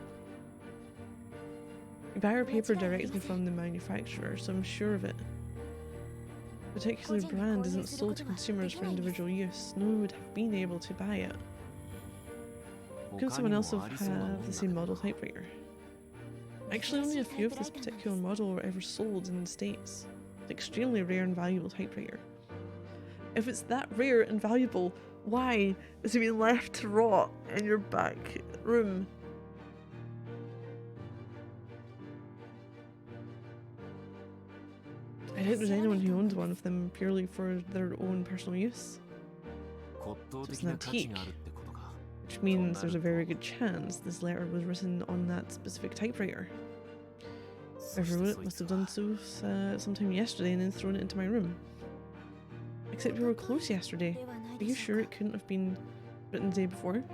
You buy our paper directly from the manufacturer, so I'm sure of it. The particular brand isn't sold to consumers for individual use. No one would have been able to buy it. Could someone else have the same model typewriter? Actually, only a few of this particular model were ever sold in the States. It's an extremely rare and valuable typewriter. If it's that rare and valuable, why is it being left to rot in your back room? I doubt there's anyone who owns one of them purely for their own personal use. So it's an antique, which means there's a very good chance this letter was written on that specific typewriter. Whoever wrote it must have done so sometime yesterday and then thrown it into my room. Except we were close yesterday. Are you sure it couldn't have been written the day before?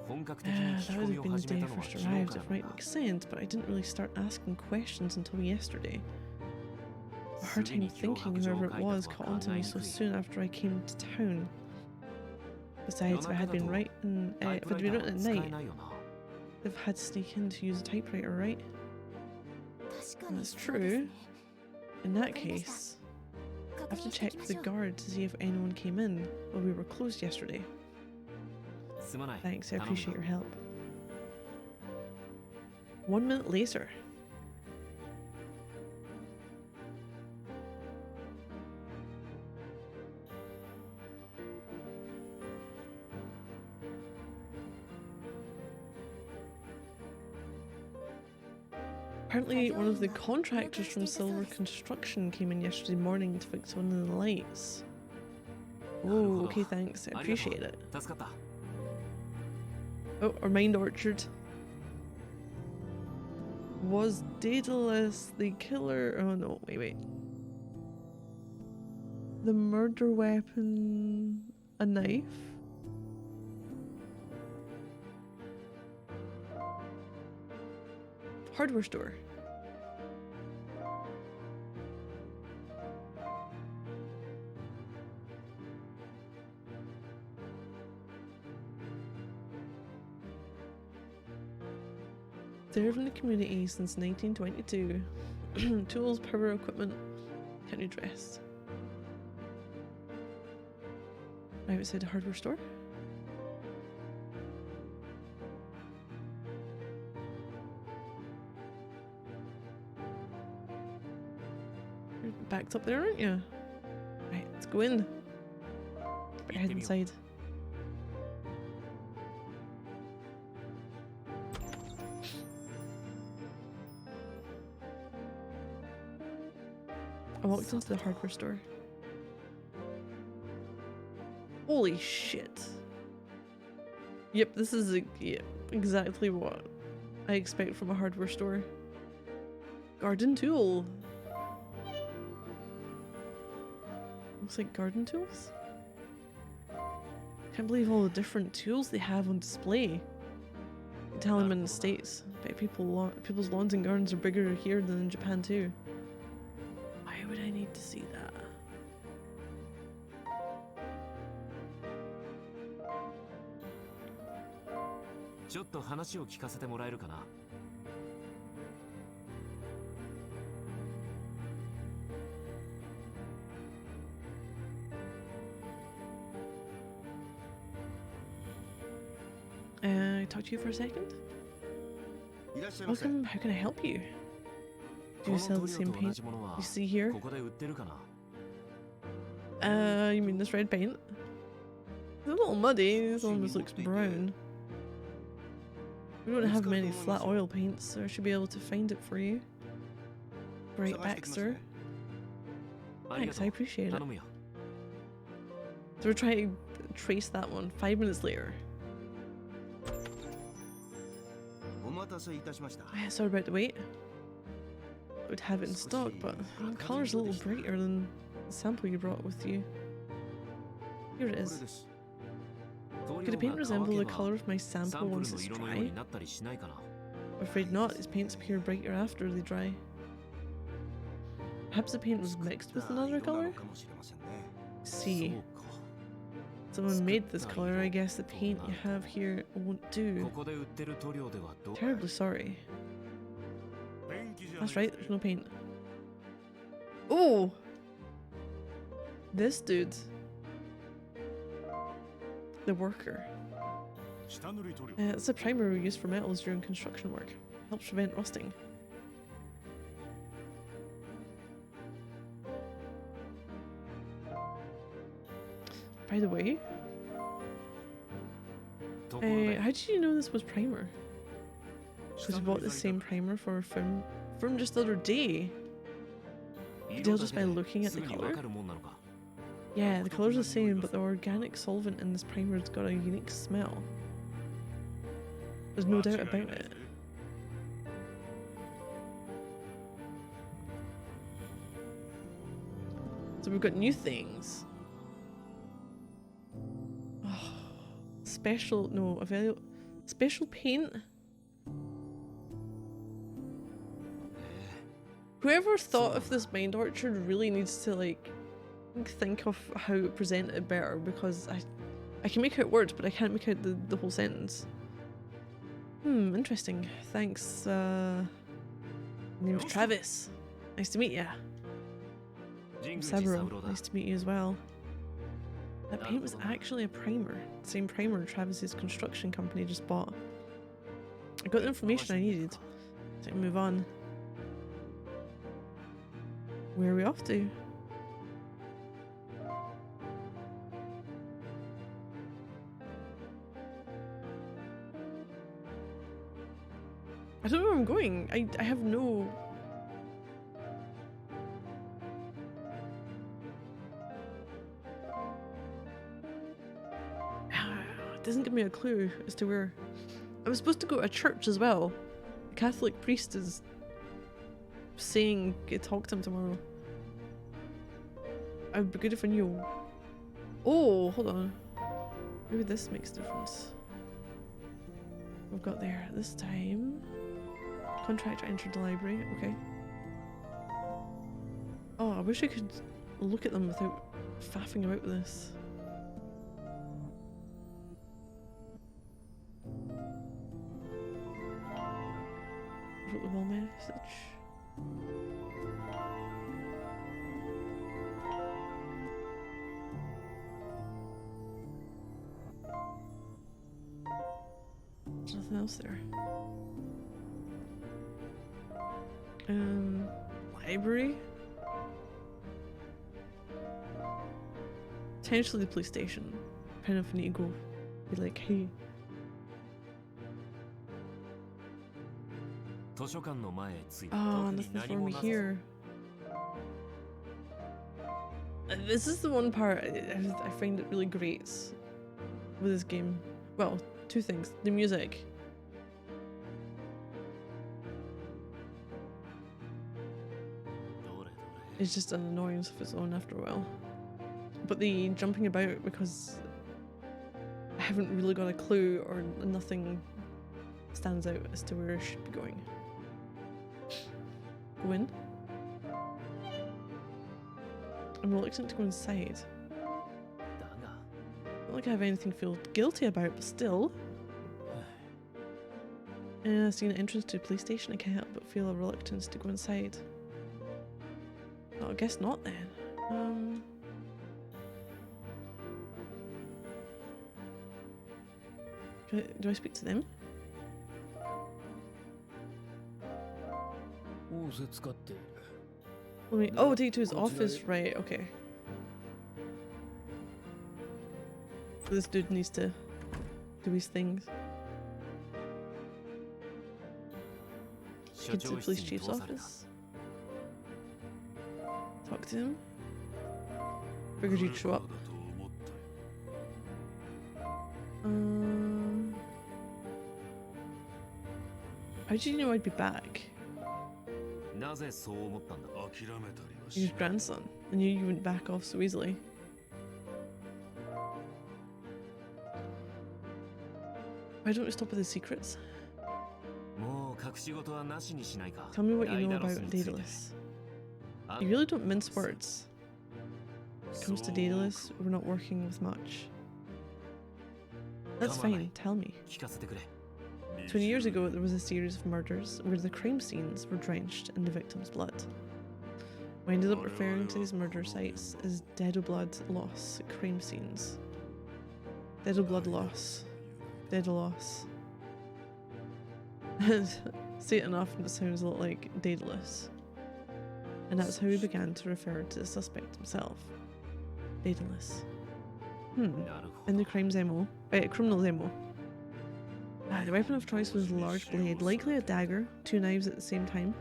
That would have been the day I first arrived, if might make sense, but I didn't really start asking questions until yesterday. A hard time thinking whoever it was caught on to me so soon after I came to town. Besides, if it had been written at night, they've had to sneak in to use a typewriter, right? That's true. In that case, I have to check with the guard to see if anyone came in while we were closed yesterday. Thanks, I appreciate your help. 1 minute later. Apparently one of the contractors from Silver Construction came in yesterday morning to fix one of the lights. Oh, okay, thanks. I appreciate it. Oh, our mind orchard. Was Daedalus the killer? Oh no, wait. The murder weapon a knife? Hardware store. Served in the community since 1922. Tools, power equipment, county dress. Right outside the hardware store. You're backed up there, aren't you? Right, let's go in. Better head inside. I walked into the hardware store. Holy shit. Yep, this is exactly what I expect from a hardware store. Garden tool. Looks like garden tools? Can't believe all the different tools they have on display. You can tell them in the States. I bet people's lawns and gardens are bigger here than in Japan too. Why would I need to see that? Talk to you for a second? Welcome, how can I help you? Do you sell the same paint you see here? You mean this red paint? It's a little muddy, this almost looks brown. We don't have many flat oil paints, so I should be able to find it for you. Right back, sir. Thanks, I appreciate it. So we're trying to trace that one. 5 minutes later. Sorry about the wait. I would have it in stock, but the colour's a little brighter than the sample you brought with you. Here it is. Could the paint resemble the colour of my sample once it's dry? I'm afraid not. Its paints appear brighter after they dry. Perhaps the paint was mixed with another colour? See. Someone made this colour. I guess the paint you have here won't do. Terribly sorry. That's right, there's no paint. Oh! This dude. The worker. It's a primer we use for metals during construction work. Helps prevent rusting. By the way, how did you know this was primer? Because we bought the same primer for our film just the other day. You can tell just by looking at the colour. Yeah, the colour's the same, but the organic solvent in this primer's got a unique smell. There's no doubt about it. So we've got new things. Oh, special paint. Whoever thought of this mind orchard really needs to like think of how to present it better, because I can make out words but I can't make out the whole sentence. Interesting. Thanks. My name's Travis. Nice to meet ya. I'm Saburo. Nice to meet you as well. That paint was actually a primer. The same primer Travis's construction company just bought. I got the information I needed. Time to move on. Where are we off to? I don't know where I'm going. I have no... It doesn't give me a clue as to where... I was supposed to go to a church as well. The Catholic priest is saying talk to him tomorrow. It would be good if I knew. Oh, hold on. Maybe this makes a difference. We've got there this time. Contractor entered the library. Okay. Oh, I wish I could look at them without faffing about with this. Wrote the wall message. There's nothing else there. Library? Potentially the police station. Depending if I need to go be like, hey. Oh, nothing for me here. This is the one part I find it really great with this game. Well, two things. The music. It's just an annoyance of its own after a while. But the jumping about, because I haven't really got a clue or nothing stands out as to where I should be going. Go in. I'm reluctant to go inside. Not like I have anything to feel guilty about, but still. Seeing an entrance to a police station, I can't help but feel a reluctance to go inside. Oh, I guess not then. Do I speak to them? Oh, take to his office, right, okay. This dude needs to do his things. Get to the police chief's office. Talk to him. Figured you'd show up. How did you know I'd be back? Your grandson. I knew you wouldn't back off so easily. Why don't we stop with the secrets? Tell me what you know about Daedalus. You really don't mince words. When it comes to Daedalus, we're not working with much. That's fine, tell me. 20 years ago, there was a series of murders where the crime scenes were drenched in the victim's blood. We ended up referring to these murder sites as Daedalus crime scenes. Daedalus. Say it enough and it sounds a lot like Daedalus. And that's how we began to refer to the suspect himself. Daedalus. In the criminal's MO. The weapon of choice was a large blade, likely a dagger, 2 knives at the same time.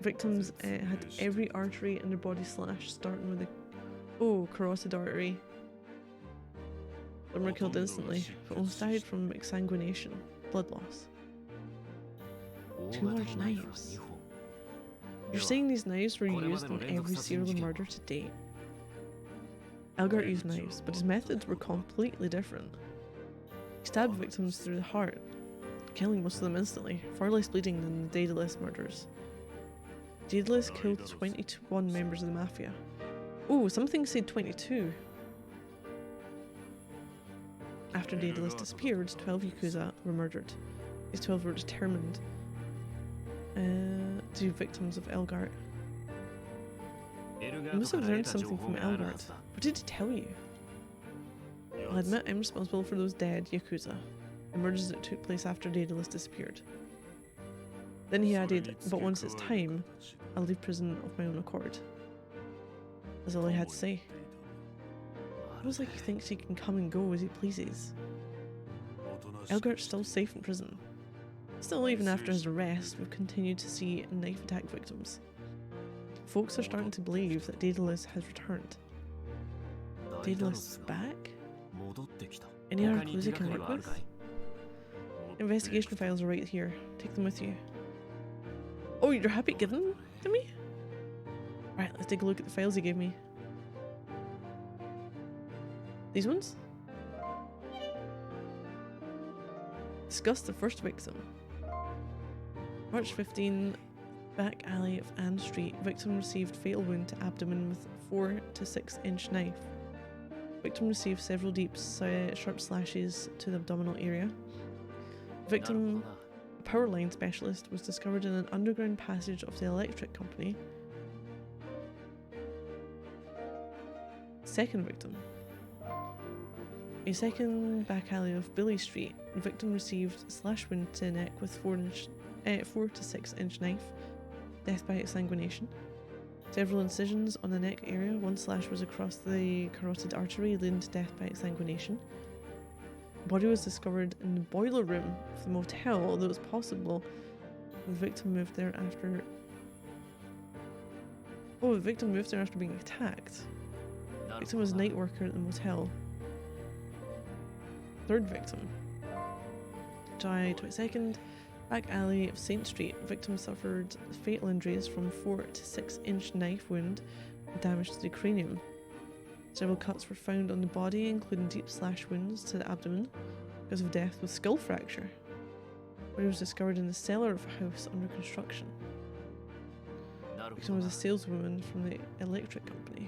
Victims had every artery in their body slashed, starting with the carotid artery. Some were killed instantly, but almost died from exsanguination, blood loss. 2 large knives. You're saying these knives were used in every serial murder to date? Elgart used knives, but his methods were completely different. He stabbed victims through the heart, killing most of them instantly, far less bleeding than the Daedalus murders. Daedalus killed 21 members of the Mafia. Oh, something said 22. After Daedalus disappeared, 12 Yakuza were murdered. These 12 were determined to be victims of Elgart. You must have learned something from Elgart. What did he tell you? I'll admit I'm responsible for those dead Yakuza, the murders that took place after Daedalus disappeared. Then he added, but once it's time, I'll leave prison of my own accord. That's all he had to say. It was like he thinks he can come and go as he pleases. Elgart's still safe in prison. Still, even after his arrest, we've continued to see knife attack victims. Folks are starting to believe that Daedalus has returned. Daedalus is back? Any other clues I can work with? Investigation files are right here. Take them with you. Oh, you're happy giving them to me? Right, let's take a look at the files he gave me. These ones? Discuss the first victim. March 15, back alley of Ann Street. Victim received fatal wound to abdomen with 4 to 6 inch knife. Victim received several deep, sharp slashes to the abdominal area. Victim, a power line specialist, was discovered in an underground passage of the electric company. Second victim. A second back alley of Billy Street. Victim received slash wound to the neck with 4 to 6 inch knife. Death by exsanguination. Several incisions on the neck area. 1 slash was across the carotid artery, leading to death by exsanguination. The body was discovered in the boiler room of the motel, although it's possible the victim moved there after. Oh, the victim moved there after being attacked. The victim was a night worker at the motel. Third victim. July 22nd, back alley of St. Street. Victim suffered fatal injuries from 4 to 6 inch knife wound and damage to the cranium. Several cuts were found on the body, including deep slash wounds to the abdomen, because of death with skull fracture. The body was discovered in the cellar of a house under construction. The victim was a saleswoman from the electric company.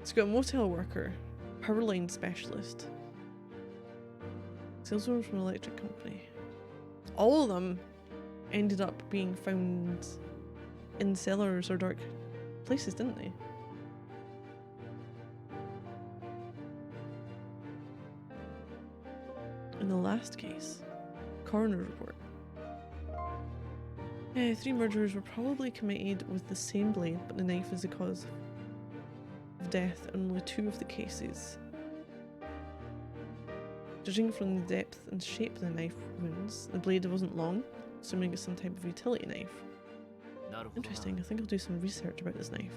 It's got a motel worker, power line specialist, saleswoman from an electric company. All of them ended up being found in cellars or dark places, didn't they? In the last case, coroner report. 3 murderers were probably committed with the same blade, but the knife is the cause of death in only 2 of the cases. Judging from the depth and shape of the knife wounds, the blade wasn't long, assuming it's some type of utility knife. Interesting. I think I'll do some research about this knife.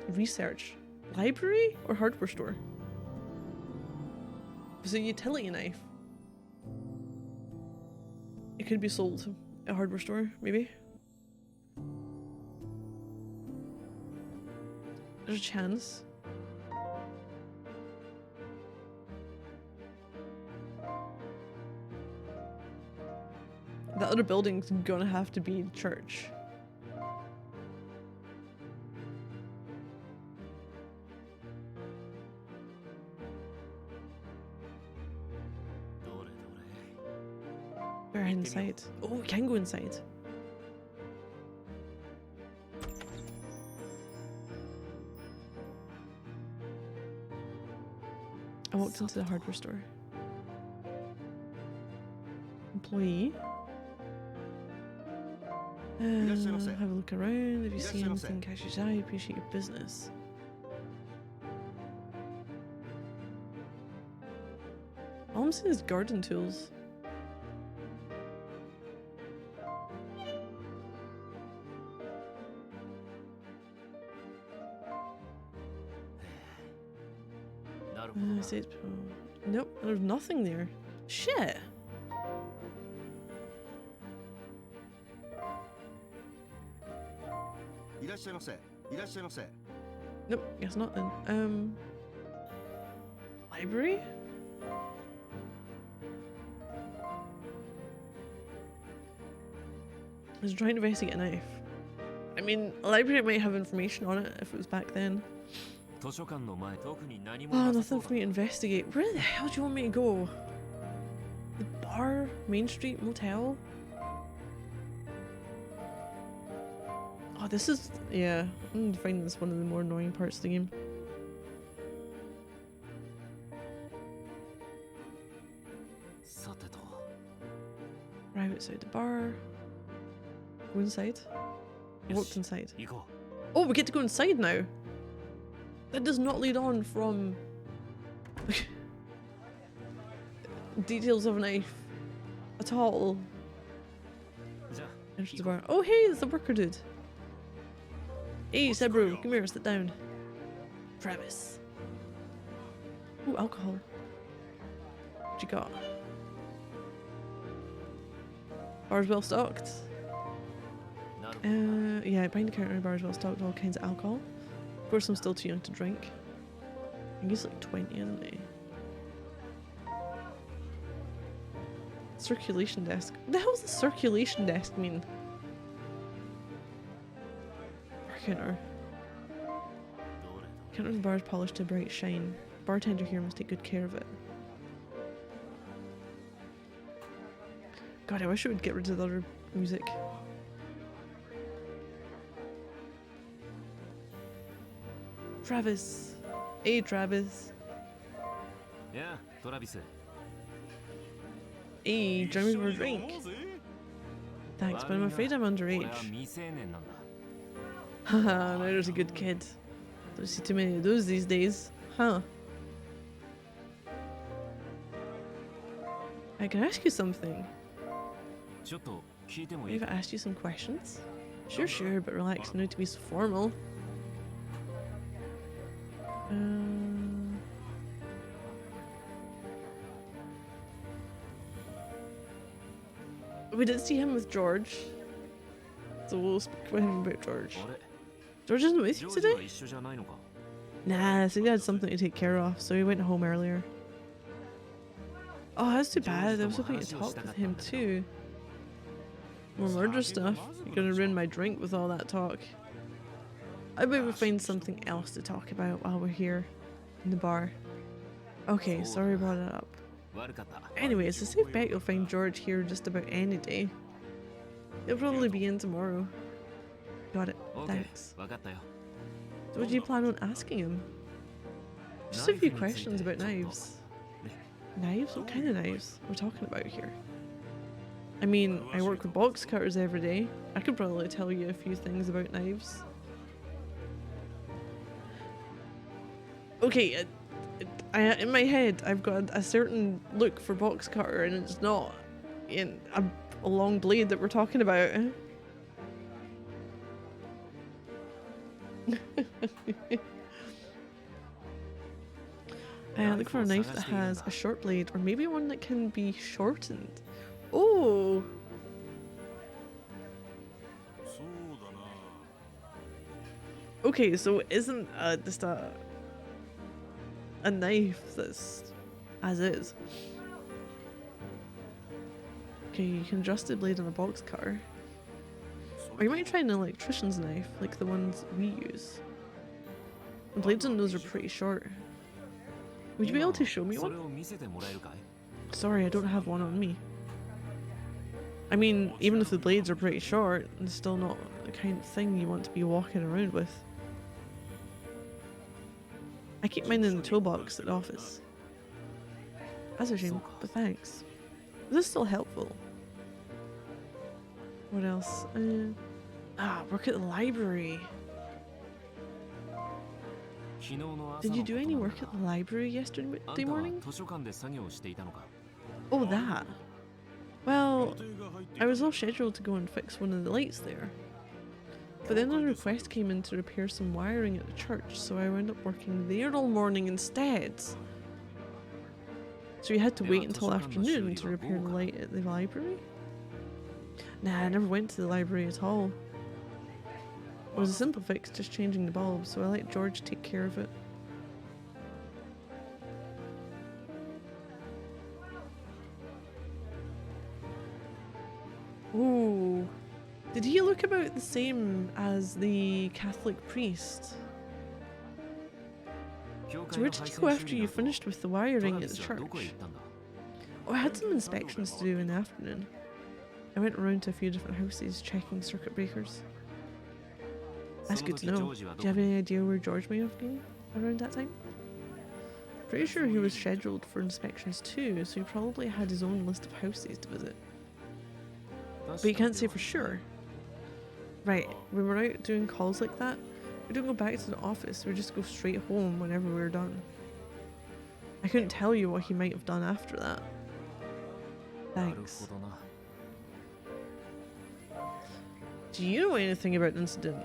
Research. Library or hardware store? It's a utility knife. It could be sold at a hardware store, maybe. There's a chance. The other building's gonna have to be church. We're inside. Oh, we can go inside. I walked into the hardware store. Employee. Have a look around. If you see anything catch your eye, appreciate your business. All I'm seeing is garden tools. Nope, there's nothing there. Shit. Nope, guess not then. Library? I was trying to investigate a knife. I mean, a library might have information on it if it was back then. Oh, nothing for me to investigate. Where the hell do you want me to go? The bar? Main Street Motel? Oh, this is... yeah. I'm finding this one of the more annoying parts of the game. Right outside the bar. Go inside. I walked inside. Oh, we get to go inside now! That does not lead on from details of a knife at all. There's the bar. Oh hey, it's the worker dude. Hey Sebro, come here, sit down. Travis. Ooh, alcohol. What you got? Bar's well stocked. Yeah, behind the counter, bar's well stocked, all kinds of alcohol. Of course, I'm still too young to drink. I think he's like 20, isn't he? Circulation desk. What the hell does the circulation desk mean? Bar counter. Counter of the bar is polished to a bright shine. Bartender here must take good care of it. God, I wish it would get rid of the other music. Travis. Hey, Travis. Yeah, Travis. Hey, join me for a drink. Thanks, but I'm afraid I'm underage. Haha, there's a good kid. Don't see too many of those these days. Huh. I can ask you something. Maybe I asked you some questions? Sure, but relax, no need to be so formal. We did see him with George, so we'll speak with him about George. George isn't with you today? Nah, so he had something to take care of, so he went home earlier. Oh, that's too bad. I was hoping to talk with him too. More murder stuff. You're gonna ruin my drink with all that talk. I bet we find something else to talk about while we're here in the bar. Okay, sorry I brought it up. Anyway, it's a safe bet you'll find George here just about any day. He'll probably be in tomorrow. Got it. Thanks. So what do you plan on asking him? Just a few questions about knives. Knives? What kind of knives we're talking about here? I mean, I work with box cutters every day. I could probably tell you a few things about knives. Okay, in my head, I've got a certain look for box cutter, and it's not in a long blade that we're talking about. Look for a knife that has a short blade, or maybe one that can be shortened. Oh! Okay, so isn't just a knife that's as is? Okay, you can adjust the blade on a box cutter. Or you might try an electrician's knife, like the ones we use. The blades on those are pretty short. Would you be able to show me one? Sorry, I don't have one on me. I mean, even if the blades are pretty short, it's still not the kind of thing you want to be walking around with. I keep mine in the toolbox at the office. That's a shame, but thanks. This is still helpful. What else? Work at the library. Did you do any work at the library yesterday morning? Oh, that. Well, I was all scheduled to go and fix one of the lights there. But then a request came in to repair some wiring at the church, so I wound up working there all morning instead. So you had to wait until afternoon to repair the light at the library? Nah, I never went to the library at all. It was a simple fix, just changing the bulb, so I let George take care of it. Ooh. Did he look about the same as the Catholic priest? So where did you go after you finished with the wiring at the church? Oh, I had some inspections to do in the afternoon. I went around to a few different houses checking circuit breakers. That's good to know. Do you have any idea where George may have been around that time? Pretty sure he was scheduled for inspections too, so he probably had his own list of houses to visit. But you can't say for sure. Right, when we're out doing calls like that, we don't go back to the office, we just go straight home whenever we're done. I couldn't tell you what he might have done after that. Thanks. Do you know anything about the incident?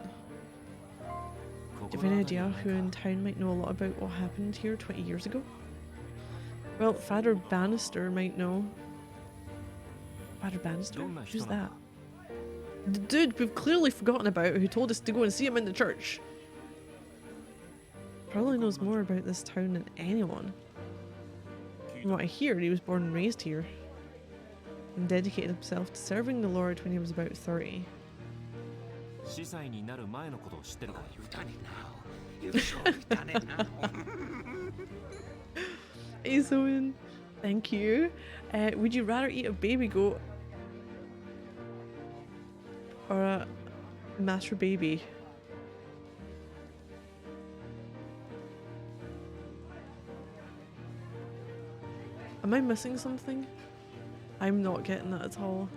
Do you have any idea who in town might know a lot about what happened here 20 years ago? Well, Father Bannister might know. Father Bannister? Who's that? The dude we've clearly forgotten about who told us to go and see him in the church. Probably knows more about this town than anyone. From what I hear, he was born and raised here. And dedicated himself to serving the Lord when he was about 30. You've done it now. You've surely done it now. Hey Zoe, thank you. Would you rather eat a baby goat or a master baby? Am I missing something? I'm not getting that at all.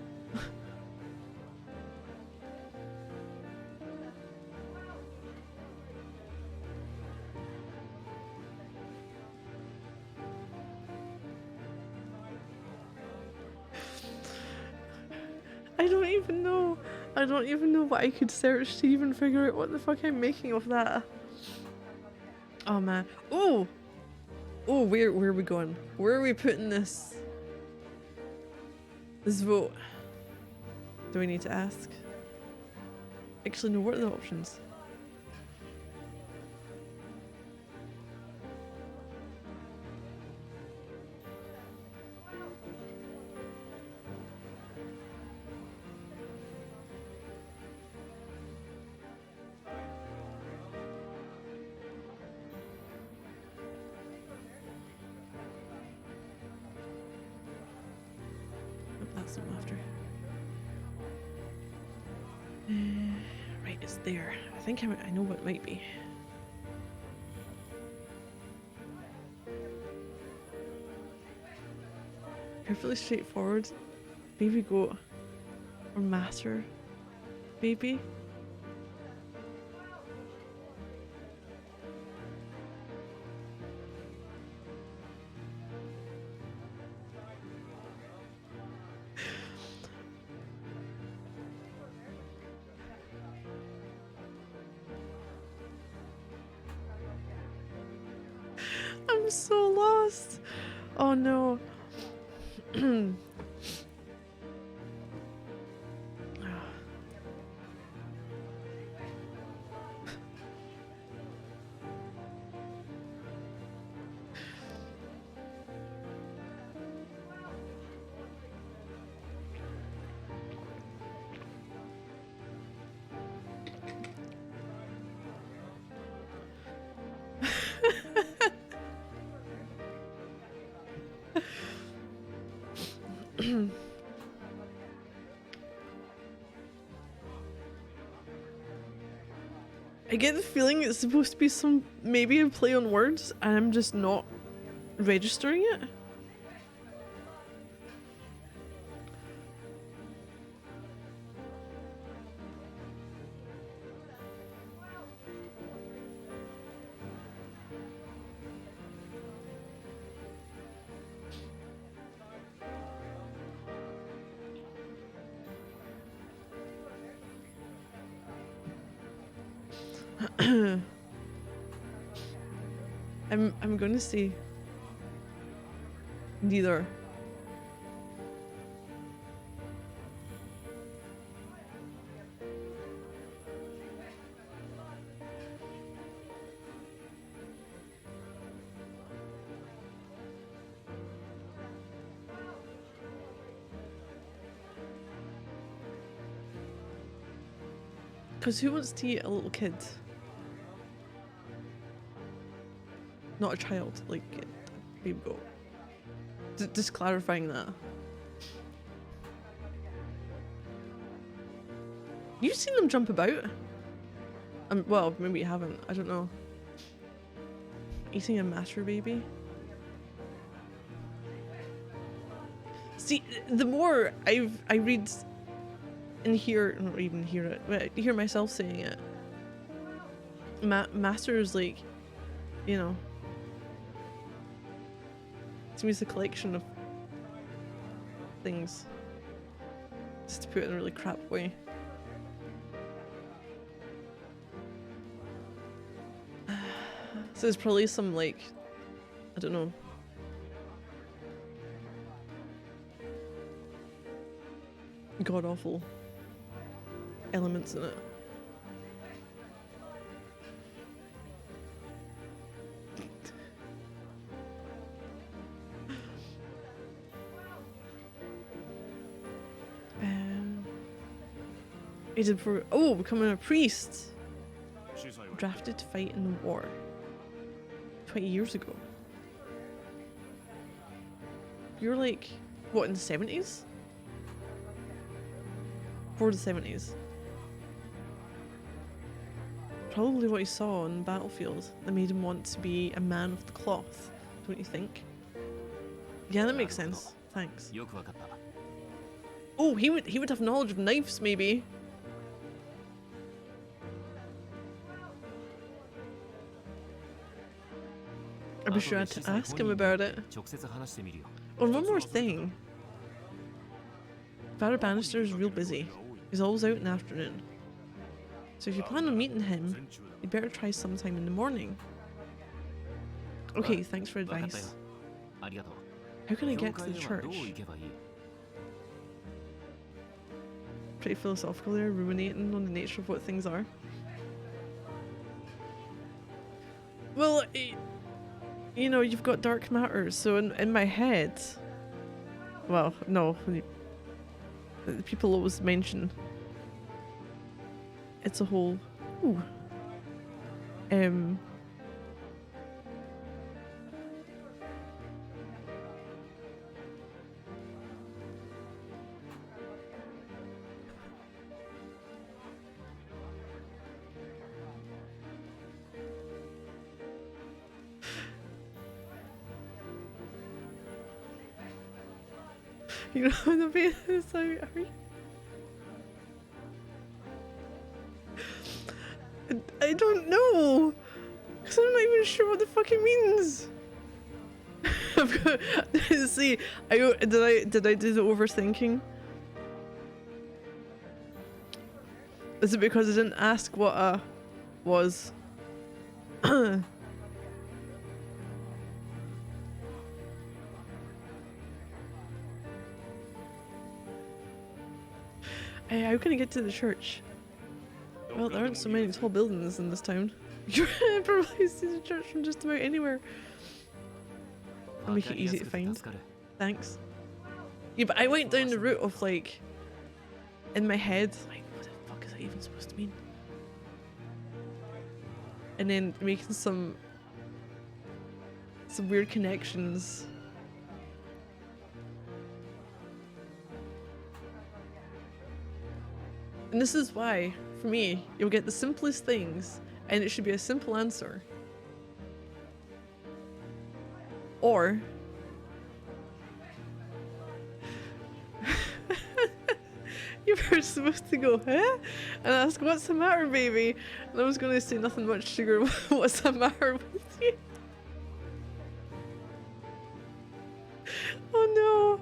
I don't even know what I could search to even figure out what the fuck I'm making of that. Oh man. Oh! Oh, where are we going? Where are we putting this? This vote. Do we need to ask? Actually, no, what are the options? Right, it's there. I think I know what it might be. Perfectly straightforward. Baby goat. Or master baby. I'm so lost. Oh no. I get the feeling it's supposed to be some, maybe a play on words, and I'm just not registering it. I'm gonna say neither. Because who wants to eat a little kid? Not a child, like a baby goat. Just clarifying that. You've seen them jump about? Well, maybe you haven't. I don't know. Eating a master baby? See, the more I read and hear, or even hear it, but hear myself saying it, master is like, you know, to me it's a collection of things. Just to put it in a really crap way. So there's probably some, like, I don't know, god awful elements in it. He did for becoming a priest. Drafted to fight in the war 20 years ago. You're like, what, in the 70s? For the 70s. Probably what he saw on the battlefield that made him want to be a man of the cloth, don't you think? Yeah, that makes sense. Thanks. Oh, he would have knowledge of knives, maybe. I'll be sure to ask him about it. Oh, one more thing. Father Bannister is real busy. He's always out in the afternoon. So if you plan on meeting him, you'd better try sometime in the morning. Okay, thanks for advice. How can I get to the church? Pretty philosophical there, ruminating on the nature of what things are. Well, you know, you've got dark matters, so in my head, well, no, people always mention it's a whole, you know, the bit is so. I don't know, because I'm not even sure what the fuck it means. I've got, see, did I do the overthinking? Is it because I didn't ask what a was? How can I get to the church? Well, there aren't so many tall buildings in this town. You can probably see the church from just about anywhere. I'll make it easy to find. Thanks. Yeah, but I went down the route of like, in my head, like, what the fuck is that even supposed to mean? And then making some weird connections. And this is why, for me, you'll get the simplest things, and it should be a simple answer. Or you were supposed to go, huh? And ask, what's the matter, baby? And I was going to say nothing much, sugar. What's the matter with you? Oh no.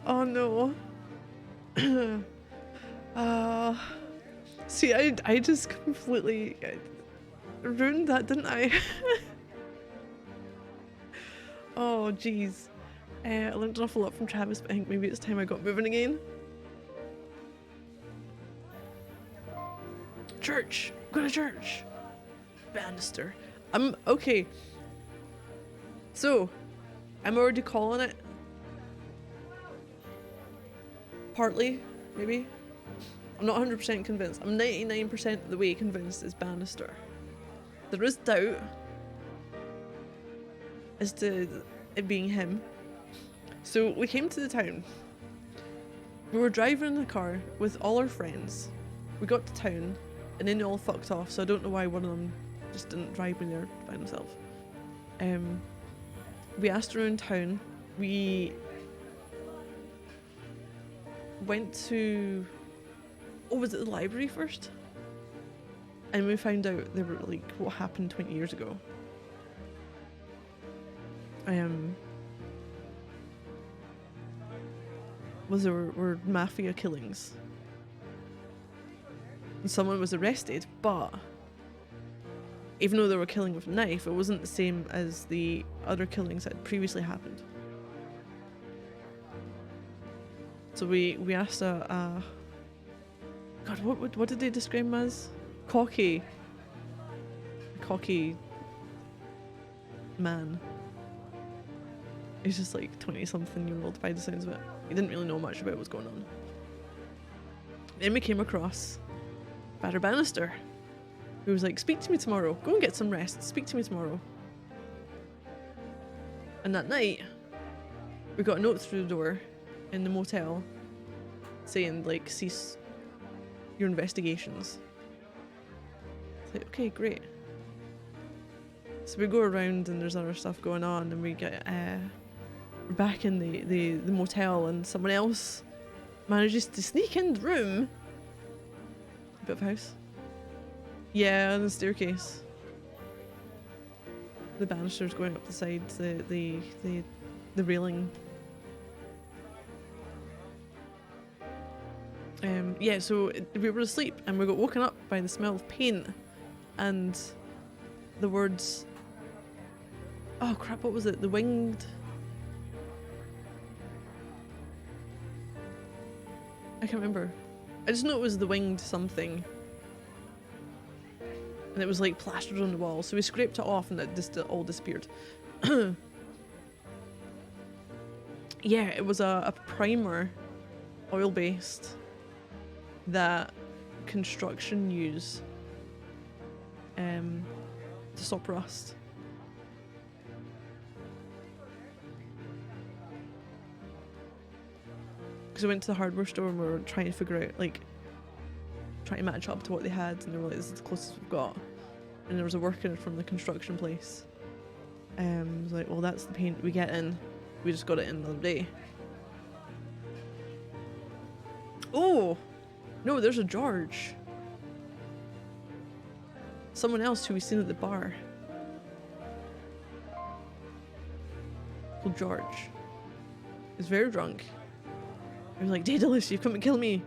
Oh no. See, I just completely ruined that, didn't I? Oh, jeez. I learned an awful lot from Travis, but I think maybe it's time I got moving again. Church! Go to church! Banister. Okay. So, I'm already calling it. Partly, maybe. I'm not 100% convinced. I'm 99% of the way convinced it's Bannister. There is doubt as to it being him. So we came to the town. We were driving in the car with all our friends. We got to town and then they all fucked off, so I don't know why one of them just didn't drive me there by himself. We asked around town. We went to... Oh, was it the library first? And we found out they were like what happened 20 years ago. Was there were mafia killings. And someone was arrested, but even though they were killing with a knife, it wasn't the same as the other killings that had previously happened. So we asked a God, what did they describe him as? Cocky man. He's just like 20-something-year-old by the sounds of it. He didn't really know much about what was going on. Then we came across Father Bannister, who was like, speak to me tomorrow. Go and get some rest. Speak to me tomorrow. And that night, we got a note through the door in the motel saying, like, cease your investigations. It's like, okay, great. So we go around and there's other stuff going on, and we get we're back in the motel, and someone else manages to sneak in the room. A bit of a house. Yeah, the staircase. The banisters going up the sides, the railing. Yeah, so we were asleep and we got woken up by the smell of paint and the words, oh crap, what was it? The winged... I can't remember. I just know it was the winged something. And it was like plastered on the wall, so we scraped it off and it just all disappeared. Yeah, it was a primer, oil-based, that construction use to stop rust. Because we went to the hardware store and we were trying to figure out, like, trying to match up to what they had, and they were like, this is the closest we've got. And there was a worker from the construction place. I was like, well, that's the paint we get in. We just got it in the other day. Oh! No, there's a George. Someone else who we seen at the bar. Called George. He's very drunk. He was like, Daedalus, you've come to kill me.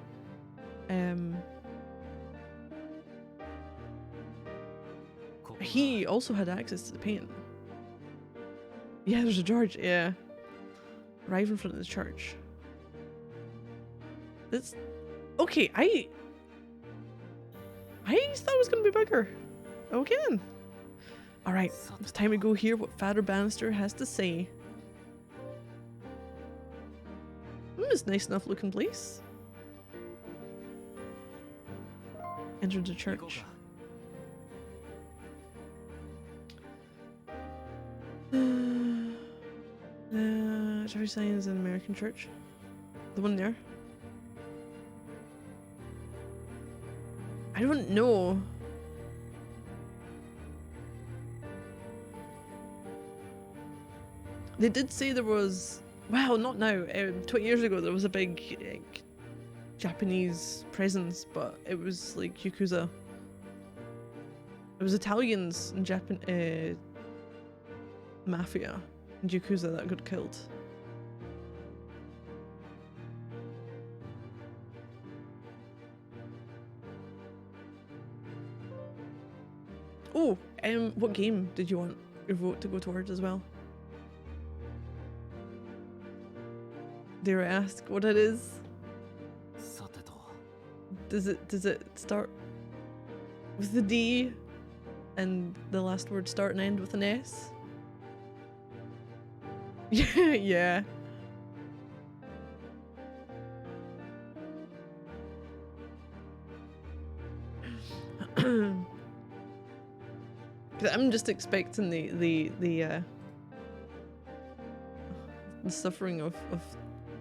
He also had access to the paint. Yeah, there's a George, yeah. Right in front of the church. This Okay, I thought it was gonna be bigger. Okay then. Alright, it's time to go hear what Father Bannister has to say. It's a nice enough looking place. Enter the church. Jeffrey Signs an American church. The one there. I don't know. They did say there was, well, not now. 20 years ago, there was a big Japanese presence, but it was like Yakuza. It was Italians and mafia and Yakuza that got killed. Oh, what game did you want your vote to go towards as well? Dare I ask what it is? Does it start with the D and the last word start and end with an S? Yeah. I'm just expecting the suffering of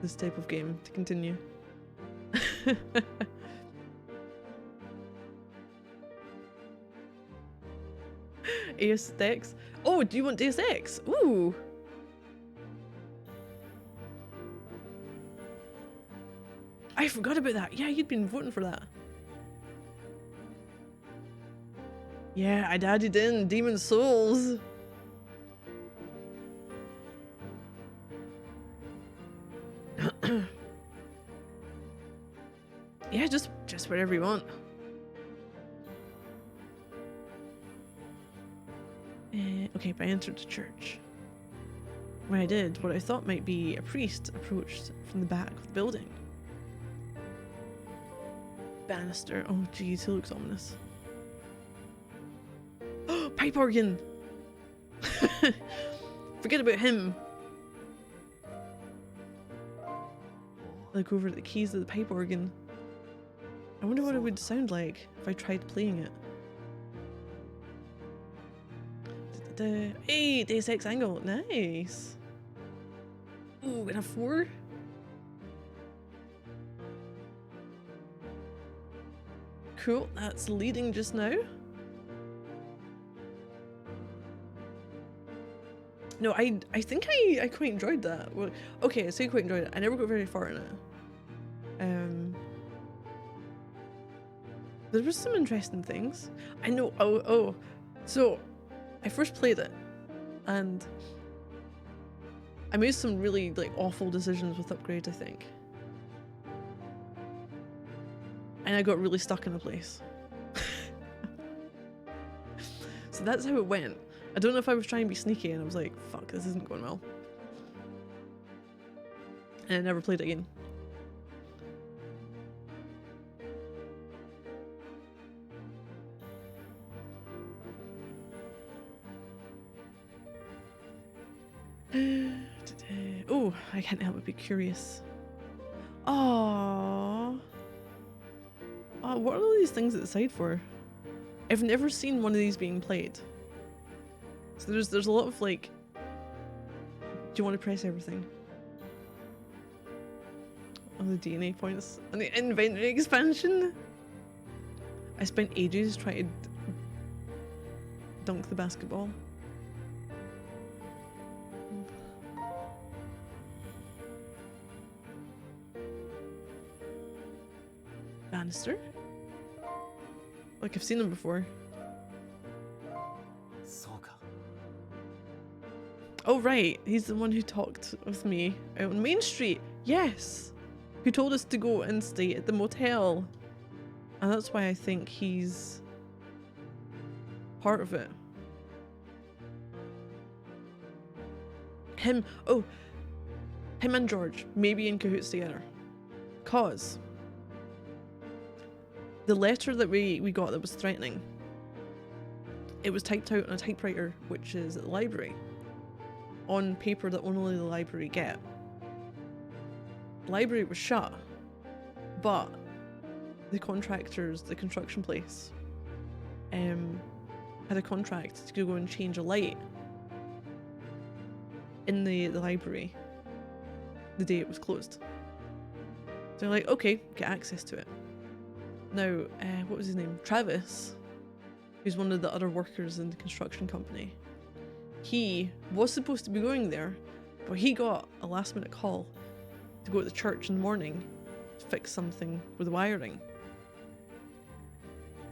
this type of game to continue. Deus. Oh, do you want Deus Ex? Ooh. I forgot about that. Yeah, you'd been voting for that. Yeah, I added in Demon Souls. Yeah, just whatever you want. Okay, but I entered the church. When I did, what I thought might be a priest approached from the back of the building. Bannister. Oh geez, he looks ominous. Oh, pipe organ! Forget about him. Look over at the keys of the pipe organ. I wonder what it would sound like if I tried playing it. Hey, Deus Ex angle, nice. Ooh, and a 4. Cool, that's leading just now. No, I think I quite enjoyed that. Well, okay, I say quite enjoyed it. I never got very far in it. There was some interesting things. I know. Oh. So, I first played it, and I made some really like awful decisions with upgrades, I think. And I got really stuck in a place. So that's how it went. I don't know if I was trying to be sneaky and I was like, fuck, this isn't going well. And I never played it again. Oh, I can't help but be curious. Aww. Oh, what are all these things at the side for? I've never seen one of these being played. So there's a lot of like, do you want to press everything? On the DNA points and the inventory expansion. I spent ages trying to dunk the basketball. Bannister? Like I've seen him before. Oh right, he's the one who talked with me out on Main Street. Yes! Who told us to go and stay at the motel. And that's why I think he's part of it. Him and George, maybe in cahoots together. Cause The letter that we got that was threatening, it was typed out on a typewriter, which is at the library, on paper that only the library get. The library was shut, but the contractors, the construction place, had a contract to go and change a light in the library the day it was closed. So they're like, okay, get access to it. Now, what was his name? Travis, who's one of the other workers in the construction company. He was supposed to be going there, but he got a last minute call to go to the church in the morning to fix something with the wiring.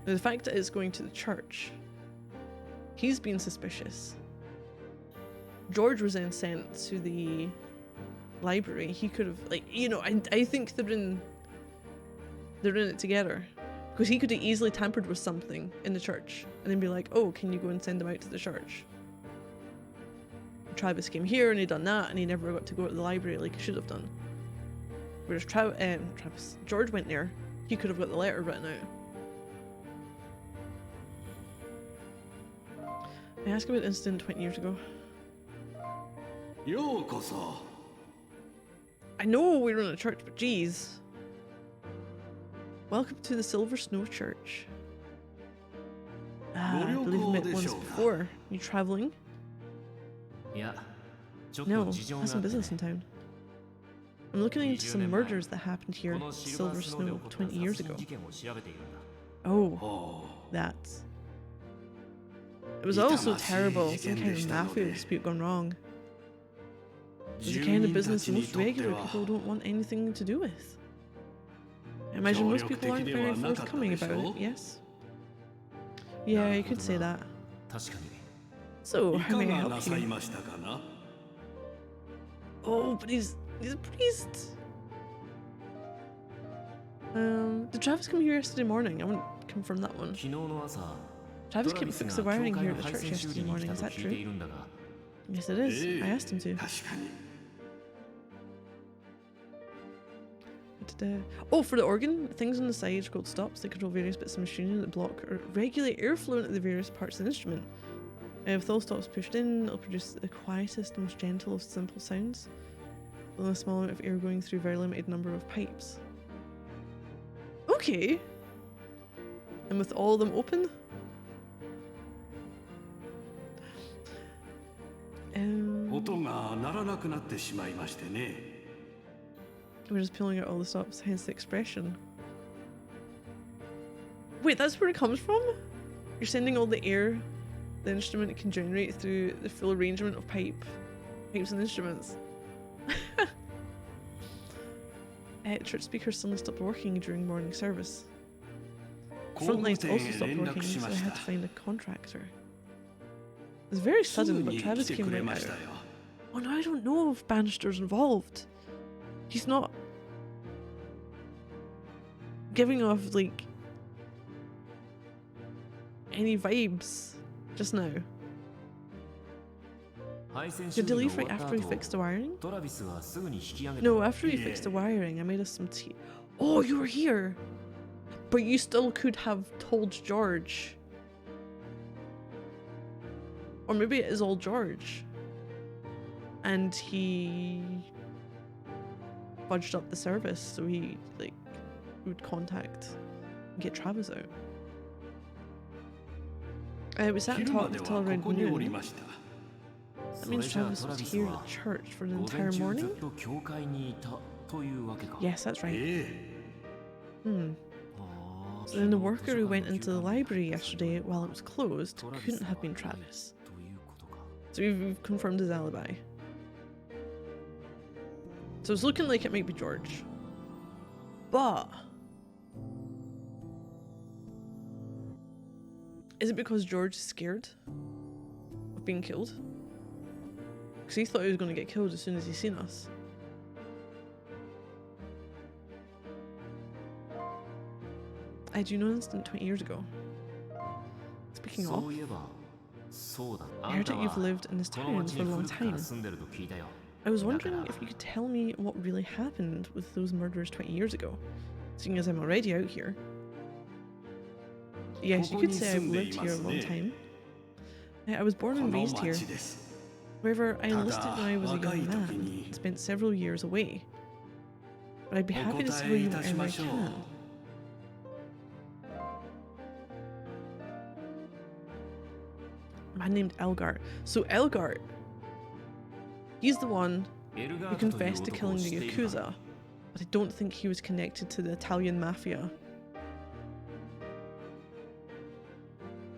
Now, the fact that it's going to the church, he's been suspicious. George was then sent to the library. He could have, like, you know, I think they're in it together, because he could have easily tampered with something in the church and then be like, oh, can you go and send them out to the church? Travis came here and he done that, and he never got to go to the library like he should have done. Whereas George went there, he could have got the letter written out. I asked about the incident 20 years ago. I know we were in a church, but geez. Welcome to the Silver Snow Church. I believe we met once before. You traveling? No, I have some business in town. I'm looking into some murders that happened here at Silver Snow 20 years ago. Oh, that's... It was all so terrible, some kind of mafia dispute gone wrong. It's the kind of business most regular people don't want anything to do with. I imagine most people aren't very forthcoming about it, yes? Yeah, you could say that. So, how may I help you? Oh, but he's a priest! Did Travis come here yesterday morning? I want to confirm that one. Travis came to fix the wiring here at the church yesterday morning, is that true? Yes, it is. I asked him to. Oh, for the organ, things on the side called stops that control various bits of machinery that block or regulate airflow into the various parts of the instrument. With all stops pushed in, it'll produce the quietest, most gentle of simple sounds, with a small amount of air going through a very limited number of pipes. Okay. And with all of them open? We're just pulling out all the stops, hence the expression. Wait, that's where it comes from? You're sending all the air the instrument can generate through the full arrangement of pipes and instruments. Church speakers suddenly stopped working during morning service. Front lights also stopped working, so I had to find a contractor. It was very sudden, but Travis came right out. Oh no, I don't know if Bannister's involved. He's not giving off, like, any vibes just now. Did he leave right after he fixed the wiring? No, after he fixed the wiring, I made us some tea. Oh, you were here! But you still could have told George. Or maybe it is all George. And he fudged up the service so he, like, would contact and get Travis out. We sat and talked until around noon. That means Travis was here at church for the entire morning? Yes, that's right. So then the worker who went into the library yesterday while it was closed couldn't have been Travis. So we've confirmed his alibi. So it's looking like it might be George. But is it because George is scared of being killed? Because he thought he was going to get killed as soon as he seen us. I do know an incident 20 years ago. Speaking of, I heard that you've lived in this town for a long time. I was wondering if you could tell me what really happened with those murders 20 years ago, seeing as I'm already out here. Yes, you could say I've lived here a long time. I was born and raised here. However, I enlisted when I was a young man and spent several years away. But I'd be happy to tell you whatever I can. A man named Elgart. So Elgart, he's the one who confessed to killing the Yakuza, but I don't think he was connected to the Italian mafia.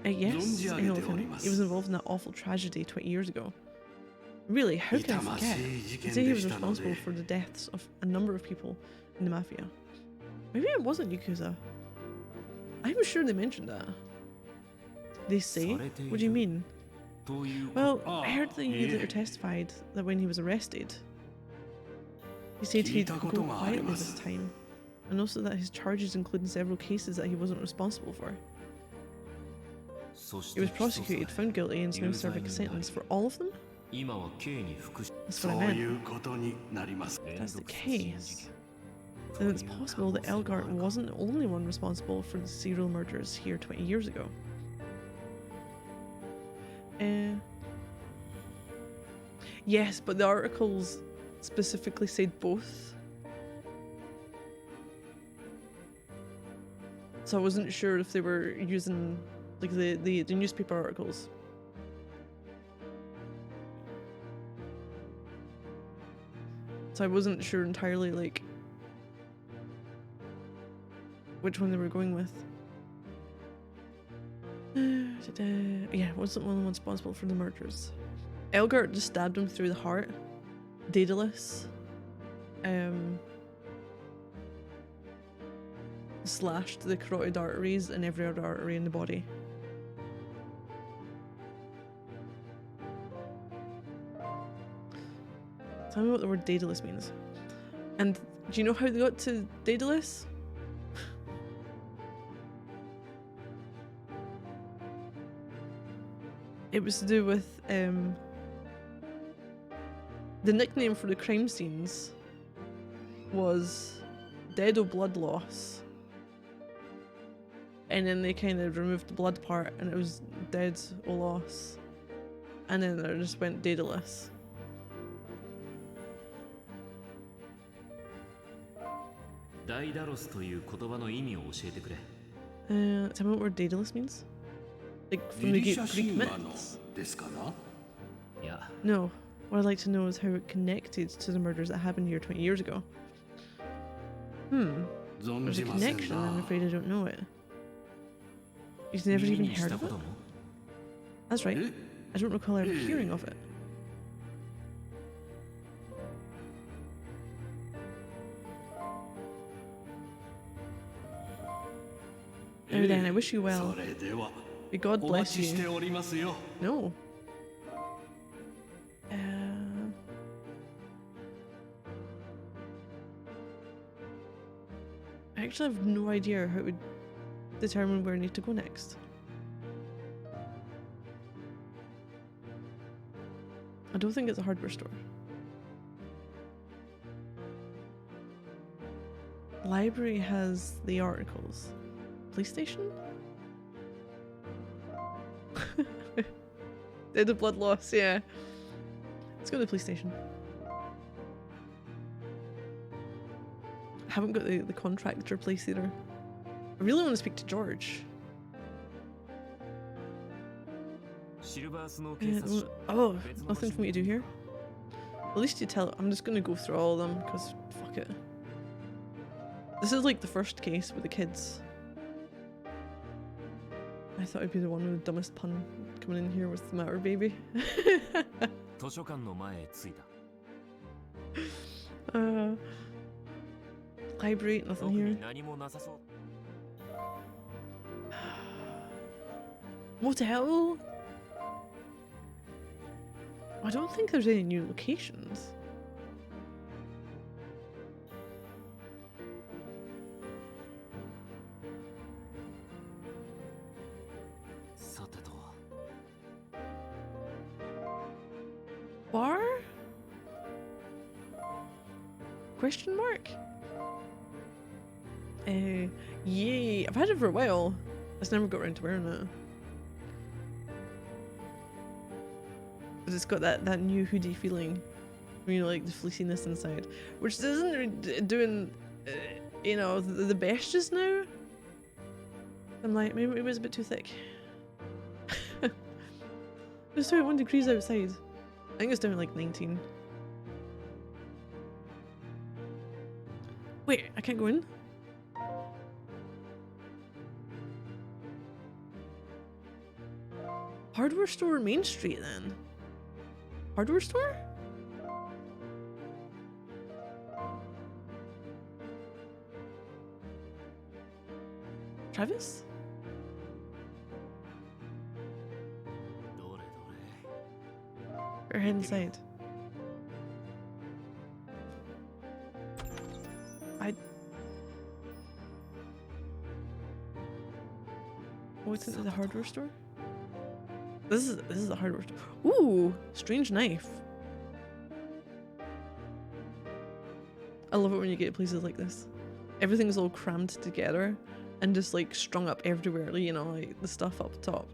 Yes, I know of him. He was involved in that awful tragedy 20 years ago. Really, how can I forget? They say he was responsible for the deaths of a number of people in the mafia. Maybe it wasn't Yakuza. I'm sure they mentioned that. They say? What do you mean? Well, I heard that he later testified that when he was arrested, he said he'd go quietly this time, and also that his charges included several cases that he wasn't responsible for. He was prosecuted, found guilty, and is now serving a sentence for all of them? That's what I meant. If that's the case, then it's possible that Elgart wasn't the only one responsible for the serial murders here 20 years ago. Yes, but the articles specifically said both. So I wasn't sure if they were using like the newspaper articles. So I wasn't sure entirely like which one they were going with. Yeah, wasn't one of the ones responsible for the murders. Elgart just stabbed him through the heart. Daedalus slashed the carotid arteries and every other artery in the body. Tell me what the word Daedalus means. And do you know how they got to Daedalus? It was to do with the nickname for the crime scenes was dead o' blood loss, and then they kind of removed the blood part and it was dead o' loss, and then they just went Daedalus. Daedalus という言葉の意味を教えてくれ。Tell me what word Daedalus means? Like from the Greek myths? No. What I'd like to know is how it connected to the murders that happened here 20 years ago. There's a connection, I'm afraid I don't know it. You've never even heard of it? That's right. I don't recall ever hearing of it. Now then, I wish you well. May God bless you. No. I actually have no idea how it would determine where I need to go next. I don't think it's a hardware store. The library has the articles. Police station? They're the blood loss, yeah. Let's go to the police station. I haven't got the contractor place either. I really want to speak to George. Oh, nothing for me to do here? At least you tell. I'm just going to go through all of them because fuck it. This is like the first case with the kids. I thought I'd be the one with the dumbest pun coming in here. What's the matter, baby? Library, nothing here. Motel? I don't think there's any new locations. Bar? Question mark? Yay. I've had it for a while. just never got around to wearing it. But it's got that new hoodie feeling. You know, like the fleeciness inside, which isn't doing, you know, the best just now. I'm like, maybe it was a bit too thick. It's 21 degrees outside. I think it's down like 19. Wait, I can't go in? Hardware store, Main Street then? Hardware store? Travis? Or head inside. What's in the hardware store? This is a hardware store. Ooh, strange knife. I love it when you get places like this. Everything's all crammed together and just like strung up everywhere, you know, like the stuff up top.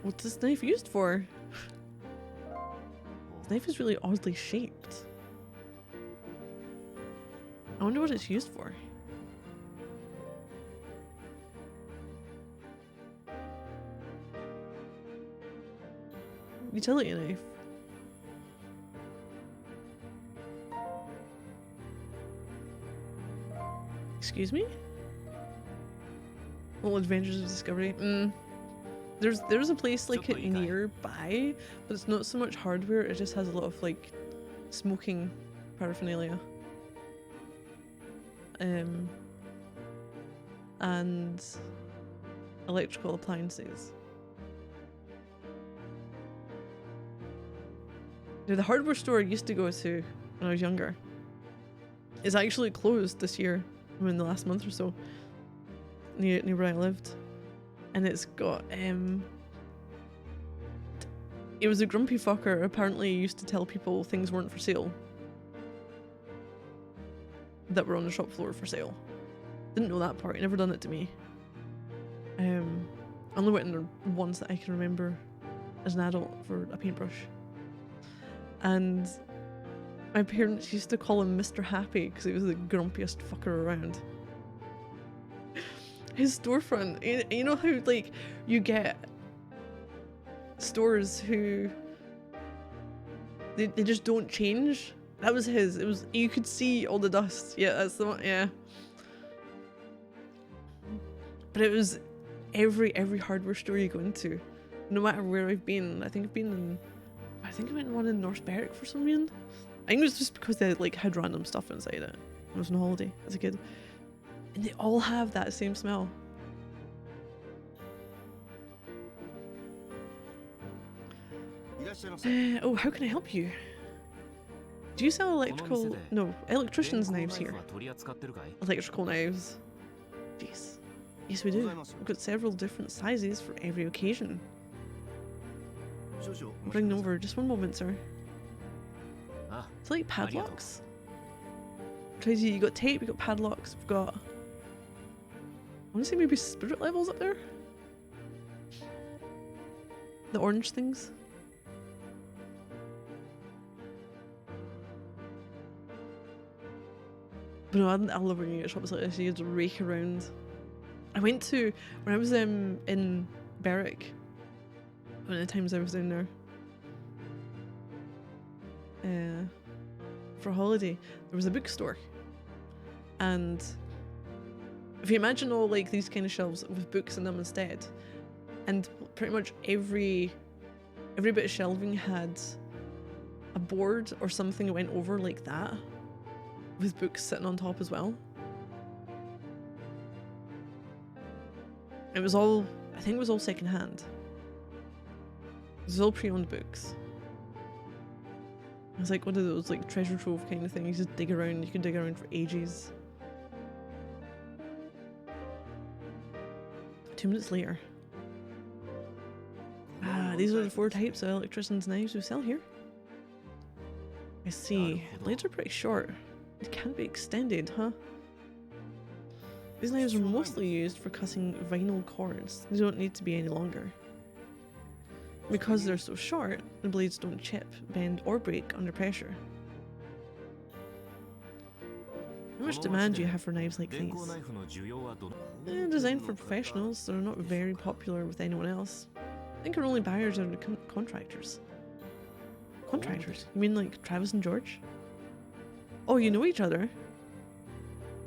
What's this knife used for? This knife is really oddly shaped. I wonder what it's used for. Utility knife. Excuse me? Little Adventures of Discovery. There's a place like it nearby, but it's not so much hardware, it just has a lot of like smoking paraphernalia. And electrical appliances. Now, the hardware store I used to go to when I was younger is actually closed this year, in the last month or so, near where I lived. And it's got, it was a grumpy fucker, apparently used to tell people things weren't for sale. That were on the shop floor for sale. Didn't know that part, he never done it to me. Only went in there once that I can remember as an adult for a paintbrush. And my parents used to call him Mr. Happy because he was the grumpiest fucker around. His storefront, you know how like you get stores who they just don't change? That was his. It was, you could see all the dust. Yeah, that's the one. Yeah. But it was every hardware store you go into, no matter where I've been. I think I went in one in North Berwick for some reason. I think it was just because they like had random stuff inside it. I was on holiday as a kid. And they all have that same smell. Oh, how can I help you? Do you sell electrical... No, electrician's knives here. Electrical knives. Jeez. Yes, we do. We've got several different sizes for every occasion. Bring them over. Just one moment, sir. It's like padlocks. Crazy, you got tape, you got padlocks, we've got... I want to say maybe spirit levels up there? The orange things? But no, I love when you get shops like this, you just rake around. I went to, when I was in Berwick, one of the times I was down there, for a holiday, there was a bookstore. And if you imagine all like these kind of shelves with books in them instead, and pretty much every bit of shelving had a board or something that went over like that, with books sitting on top as well. It was all, I think it was all secondhand. It was all pre-owned books. It was like one of those like treasure trove kind of things. You just dig around, you can dig around for ages. 2 minutes later. Ah, these are the 4 types of electrician's knives we sell here. I see. Blades are pretty short. It can't be extended, huh? These knives are mostly used for cutting vinyl cords. They don't need to be any longer. Because they're so short, the blades don't chip, bend, or break under pressure. How much demand do you have for knives like these? Designed for professionals, they're not very popular with anyone else. I think our only buyers are the contractors. Contractors? You mean like Travis and George? Oh, you know each other?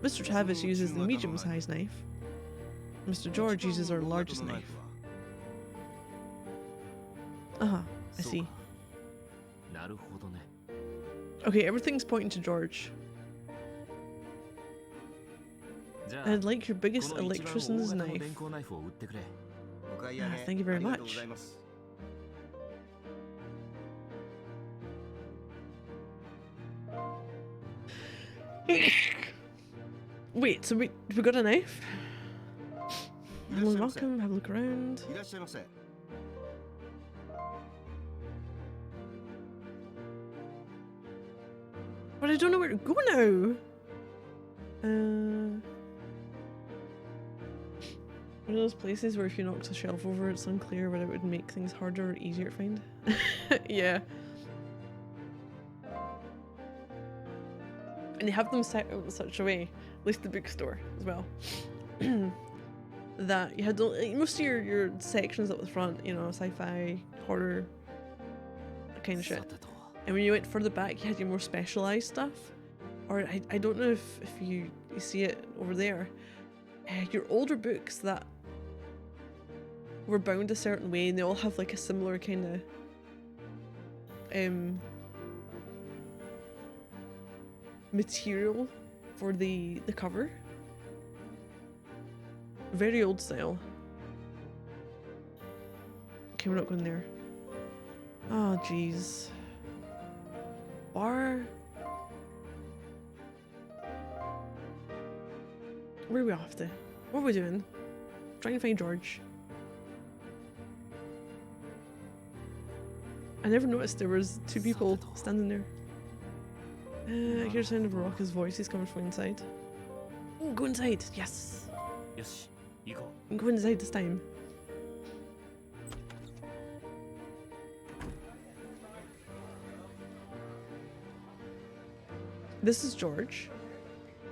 Mr. Travis uses the medium-sized knife. Mr. George uses our largest knife. Uh-huh, I see. Okay, everything's pointing to George. I'd like your biggest electrician's knife. Thank you very much. Wait, so we got a knife? Hello, welcome, have a look around. But I don't know where to go now. One of those places where if you knocked a shelf over, it's unclear whether it would make things harder or easier to find. Yeah. And they have them set out in such a way, at least the bookstore as well, that you had most of your sections up the front, you know, sci-fi, horror, that kind of shit. And when you went further back, you had your more specialised stuff. Or I don't know if you see it over there. Your older books that were bound a certain way, and they all have like a similar kind of material for the cover. Very old style. Okay, we're not going there. Oh jeez. Bar. Where are we off to? What are we doing? Trying to find George. I never noticed there was 2 people standing there. I hear the sound of Baraka's voice. He's coming from inside. Oh, go inside. Yes. Go inside this time. This is George.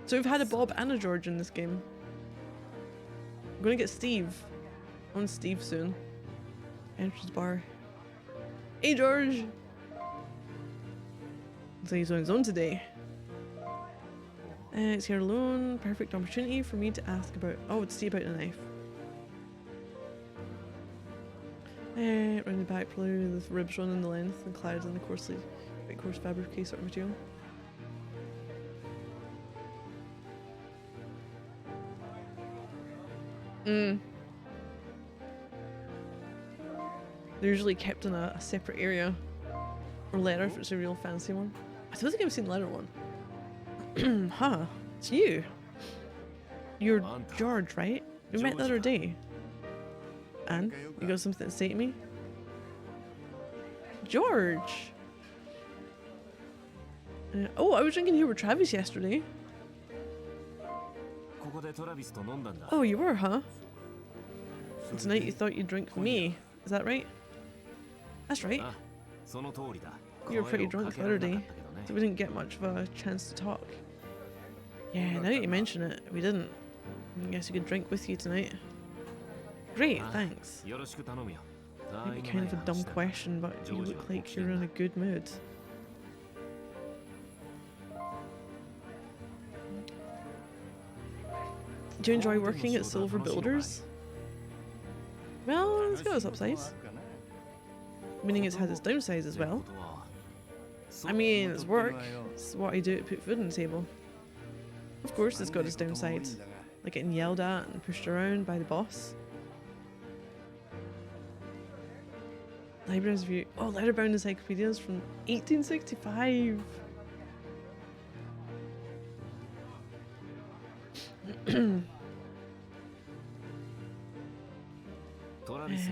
So we've had a Bob and a George in this game. I'm gonna get Steve. I want Steve soon. Entrance bar. Hey George! Looks like he's on his own today. It's here alone. Perfect opportunity for me to ask about... Oh, to see about the knife. Round the back blue, the ribs running the length and clad in the coarse fabric sort of material. They're usually kept in a separate area. Or leather if it's a real fancy one. I don't think I've seen leather one. Huh, it's you. You're George, right? We met the other day. And? You got something to say to me? George! Oh, I was drinking here with Travis yesterday. Oh, you were, huh? And tonight you thought you'd drink with me. Is that right? That's right. You were pretty drunk the other day, so we didn't get much of a chance to talk. Yeah, now that you mention it, we didn't. I guess we could drink with you tonight. Great, thanks. Maybe kind of a dumb question, but you look like you're in a good mood. Do you enjoy working at Silver Builders? Well, it's got its upsides. Meaning it's had its downsides as well. I mean, it's work. It's what I do to put food on the table. Of course it's got its downsides. Like getting yelled at and pushed around by the boss. Library's view. Oh, letterbound encyclopedias from 1865.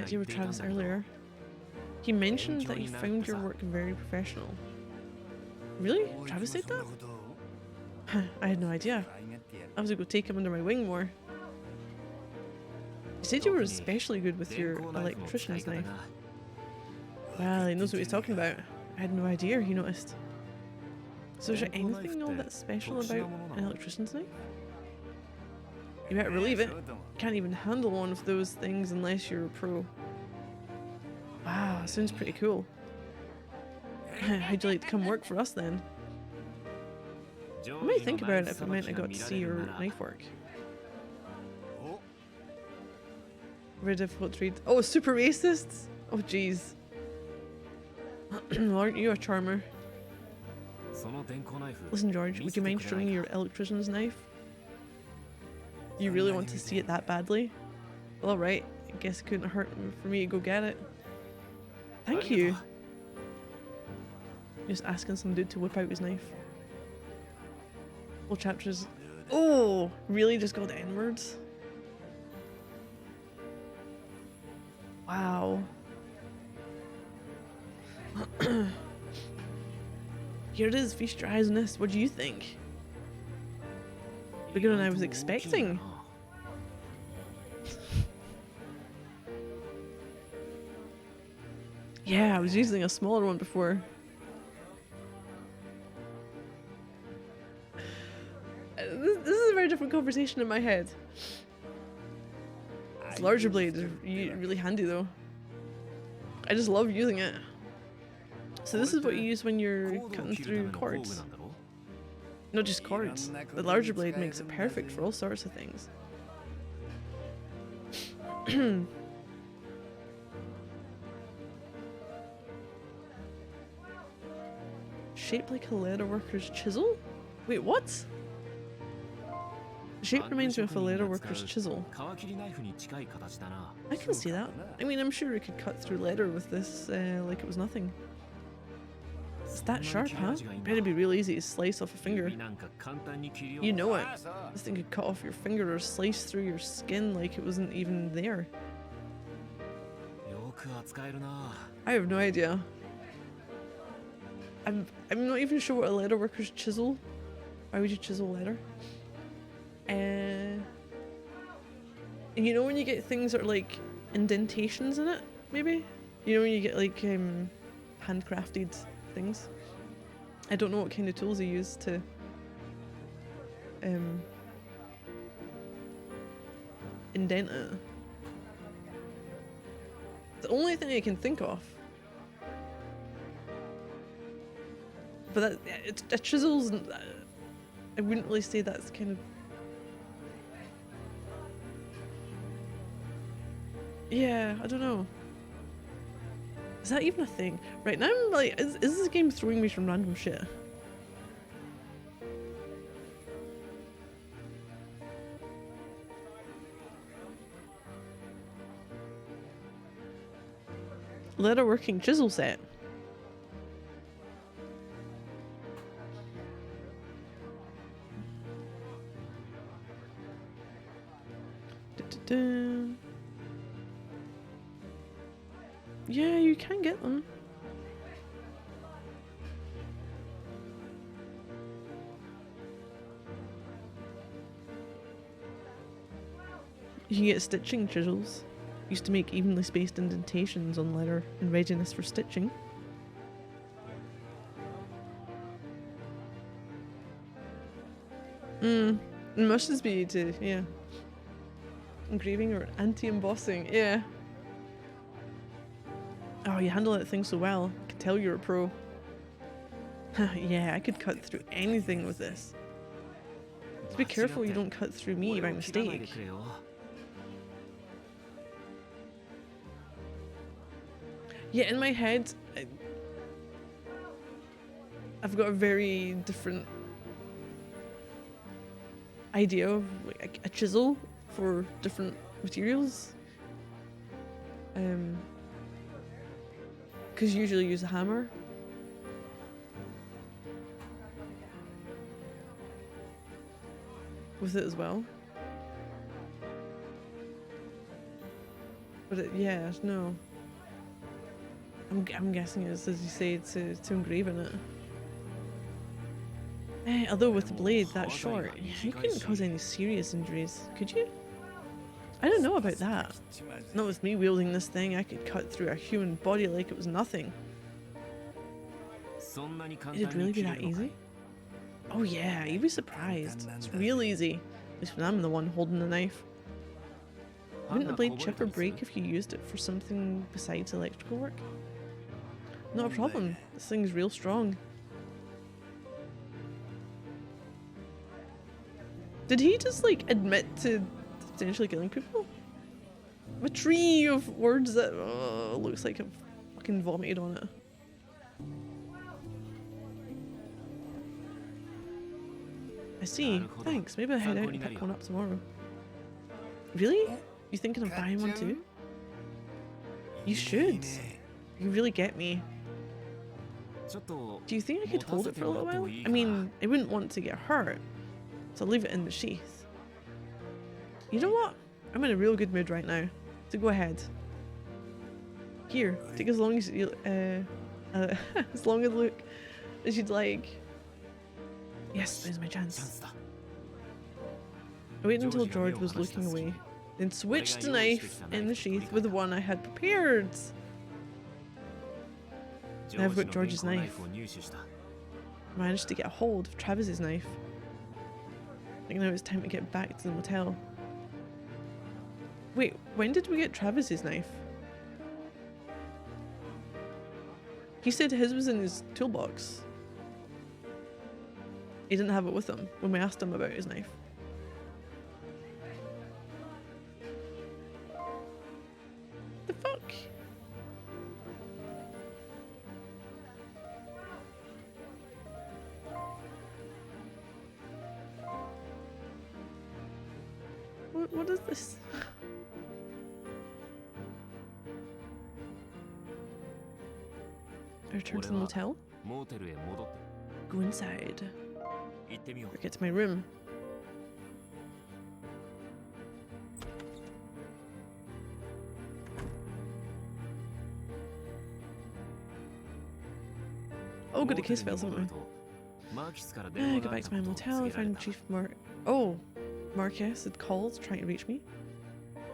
You were Travis earlier. He mentioned that he found your work very professional. Really? Travis said that? I had no idea. I was gonna go take him under my wing more. He said you were especially good with your electrician's knife. Well, he knows what he's talking about. I had no idea he noticed. So is there anything all that special about an electrician's knife? You better believe it. You can't even handle one of those things unless you're a pro. Wow, sounds pretty cool. How'd you like to come work for us then? I might think about it if it meant I got to see your knife work. Very difficult to read. Oh, super racist? Oh jeez. Aren't you a charmer? Listen, George, would you mind showing me your electrician's knife? You really want to see it that badly? Well, alright. I guess it couldn't hurt for me to go get it. Thank you. Just asking some dude to whip out his knife. Whole chapters. Oh, really? Just got the N-words? Wow. Here it is, feast your eyes on this. What do you think? Bigger than I was expecting. Yeah, I was using a smaller one before. This is a very different conversation in my head. This larger blade is really handy though. I just love using it. So this is what you use when you're cutting through cords. Not just cords. The larger blade makes it perfect for all sorts of things. Shaped like a leatherworker's chisel? Wait, what? The shape reminds me of a leatherworker's chisel. I can see that. I mean, I'm sure it could cut through leather with this like it was nothing. It's that sharp, huh? Better be real easy to slice off a finger. You know it. This thing could cut off your finger or slice through your skin like it wasn't even there. I have no idea. I'm not even sure what a leatherworker's chisel. Why would you chisel leather? You know when you get things that are like indentations in it, maybe? You know when you get like handcrafted things? I don't know what kind of tools you use to indent it. The only thing I can think of. But a chisel's, I wouldn't really say that's kind of. Yeah, I don't know. Is that even a thing? Right now I'm like, is this game throwing me some random shit? Leatherworking chisel set. Yeah, you can get them. You can get stitching chisels. Used to make evenly spaced indentations on leather in readiness for stitching. It must just be to, yeah. Engraving or anti-embossing, yeah. Oh, you handle that thing so well. I can tell you're a pro. Yeah, I could cut through anything with this. Just be careful you don't cut through me by mistake. Yeah, in my head, I've got a very different idea of like a chisel for different materials. Because you usually use a hammer. With it as well. But yeah, no. I'm guessing it's, as you say, to engraven it. Although with the blade that short, you couldn't cause any serious injuries, could you? I don't know about that. Not with me wielding this thing, I could cut through a human body like it was nothing. It'd really be that easy? Oh yeah, you'd be surprised. It's real easy. At least when I'm the one holding the knife. Wouldn't the blade chip or break if you used it for something besides electrical work? Not a problem. This thing's real strong. Did he just like admit to potentially killing people? A tree of words that looks like I've fucking vomited on it. I see. Thanks. Maybe I'll head out and pick one up tomorrow. Really? You thinking of buying one too? You should. You really get me. Do you think I could hold it for a little while? I mean, I wouldn't want to get hurt, so I'll leave it in the sheath. You know what? I'm in a real good mood right now, so go ahead. Here, take as long as you, as long as you'd like. Yes, there's my chance. I waited until George was looking away, then switched the knife in the sheath with the one I had prepared. Now I've got George's knife. I managed to get a hold of Travis's knife. I think now it's time to get back to the motel. Wait, when did we get Travis's knife? He said his was in his toolbox. He didn't have it with him when we asked him about his knife. The fuck? What is this? I return to the motel? Go inside. Or get to my room. Oh, got a case file somewhere. Go back to my motel, find Chief Marquez had called trying to reach me.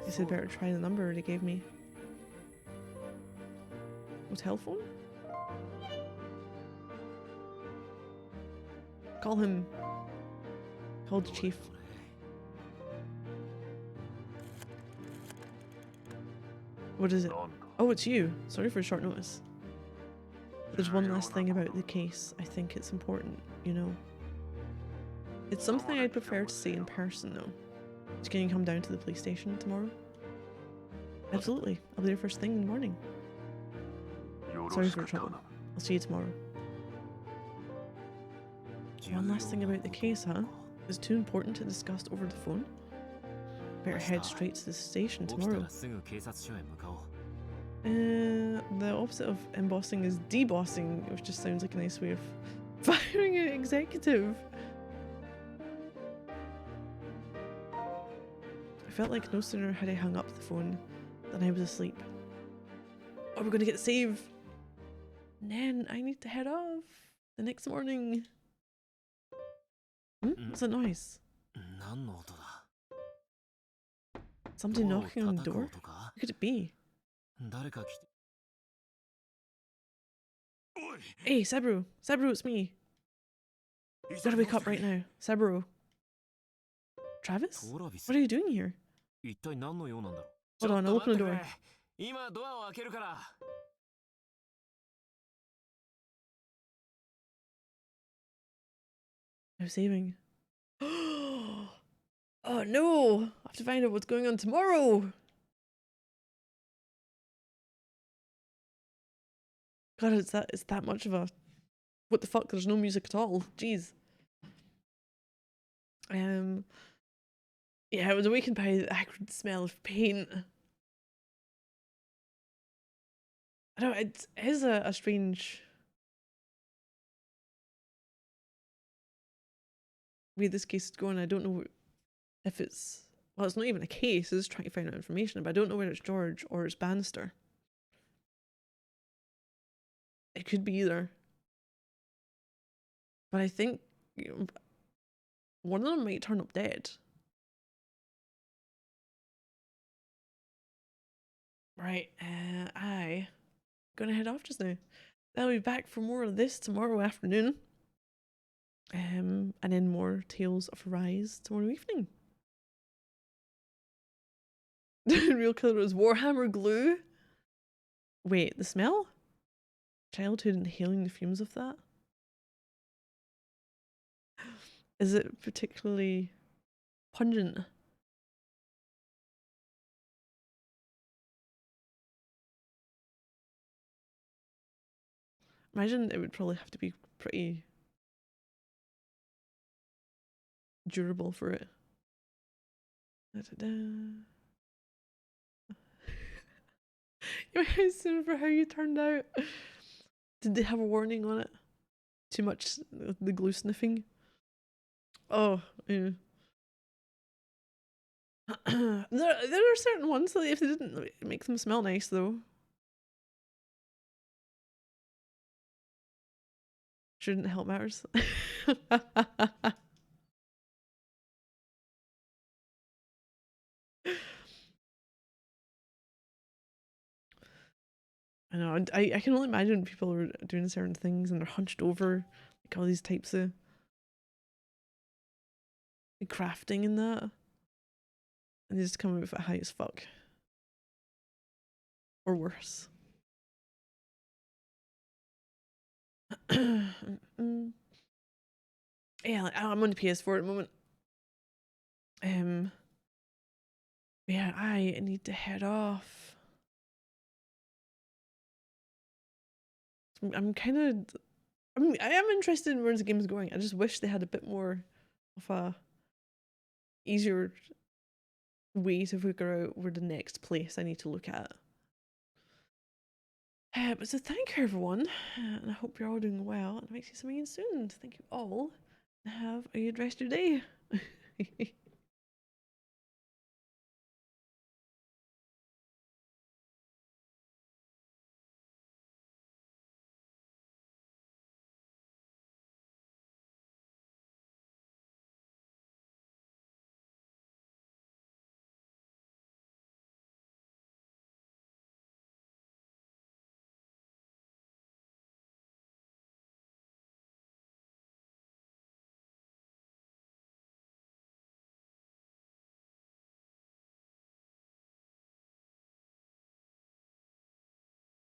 He said better try the number they gave me. Motel phone? Call him. Call the chief. What is it? Oh, it's you. Sorry for short notice. There's one last thing about the case. I think it's important, you know. It's something I'd prefer to see in person, though. So can you come down to the police station tomorrow? Absolutely. I'll be there first thing in the morning. Sorry for the trouble. I'll see you tomorrow. One last thing about the case, huh? It's too important to discuss over the phone. Better head straight to the station tomorrow. The opposite of embossing is debossing, which just sounds like a nice way of firing an executive. I felt like no sooner had I hung up the phone than I was asleep. Oh, we're gonna get a save! And then I need to head off the next morning. What's that noise? Somebody knocking on the door? Who could it be? Hey, Saburo! Saburo, it's me! You gotta wake up right now. Saburo. Travis? What are you doing here? Hold on, I'll open the door. I'm saving. Oh no! I have to find out what's going on tomorrow! God, it's that much of a... What the fuck? There's no music at all. Jeez. Yeah, I was awakened by the acrid smell of paint. I don't know, it is a strange way this case is going. I don't know if it's... Well, it's not even a case, it's trying to find out information, but I don't know whether it's George or it's Bannister. It could be either. But I think one of them might turn up dead. Right, I gonna head off just now. I'll be back for more of this tomorrow afternoon. And then more Tales of Arise tomorrow evening. Real killer is Warhammer glue. Wait, the smell? Childhood inhaling the fumes of that? Is it particularly pungent? Imagine it would probably have to be pretty durable for it. You're soon for how you turned out. Did they have a warning on it? Too much the glue sniffing? Oh, yeah. there are certain ones that if they didn't make them smell nice though. Shouldn't help matters. I know, I can only imagine people are doing certain things and they're hunched over, like all these types of crafting and that. And they just come out with it high as fuck. Or worse. Yeah, like, I'm on the PS4 at the moment. Yeah, I need to head off. I'm kind of, I am interested in where the game's going. I just wish they had a bit more of a easier way to figure out where the next place I need to look at. But so thank you everyone, and I hope you're all doing well, and I might see some of you soon. Thank you all, and have a good rest of your day.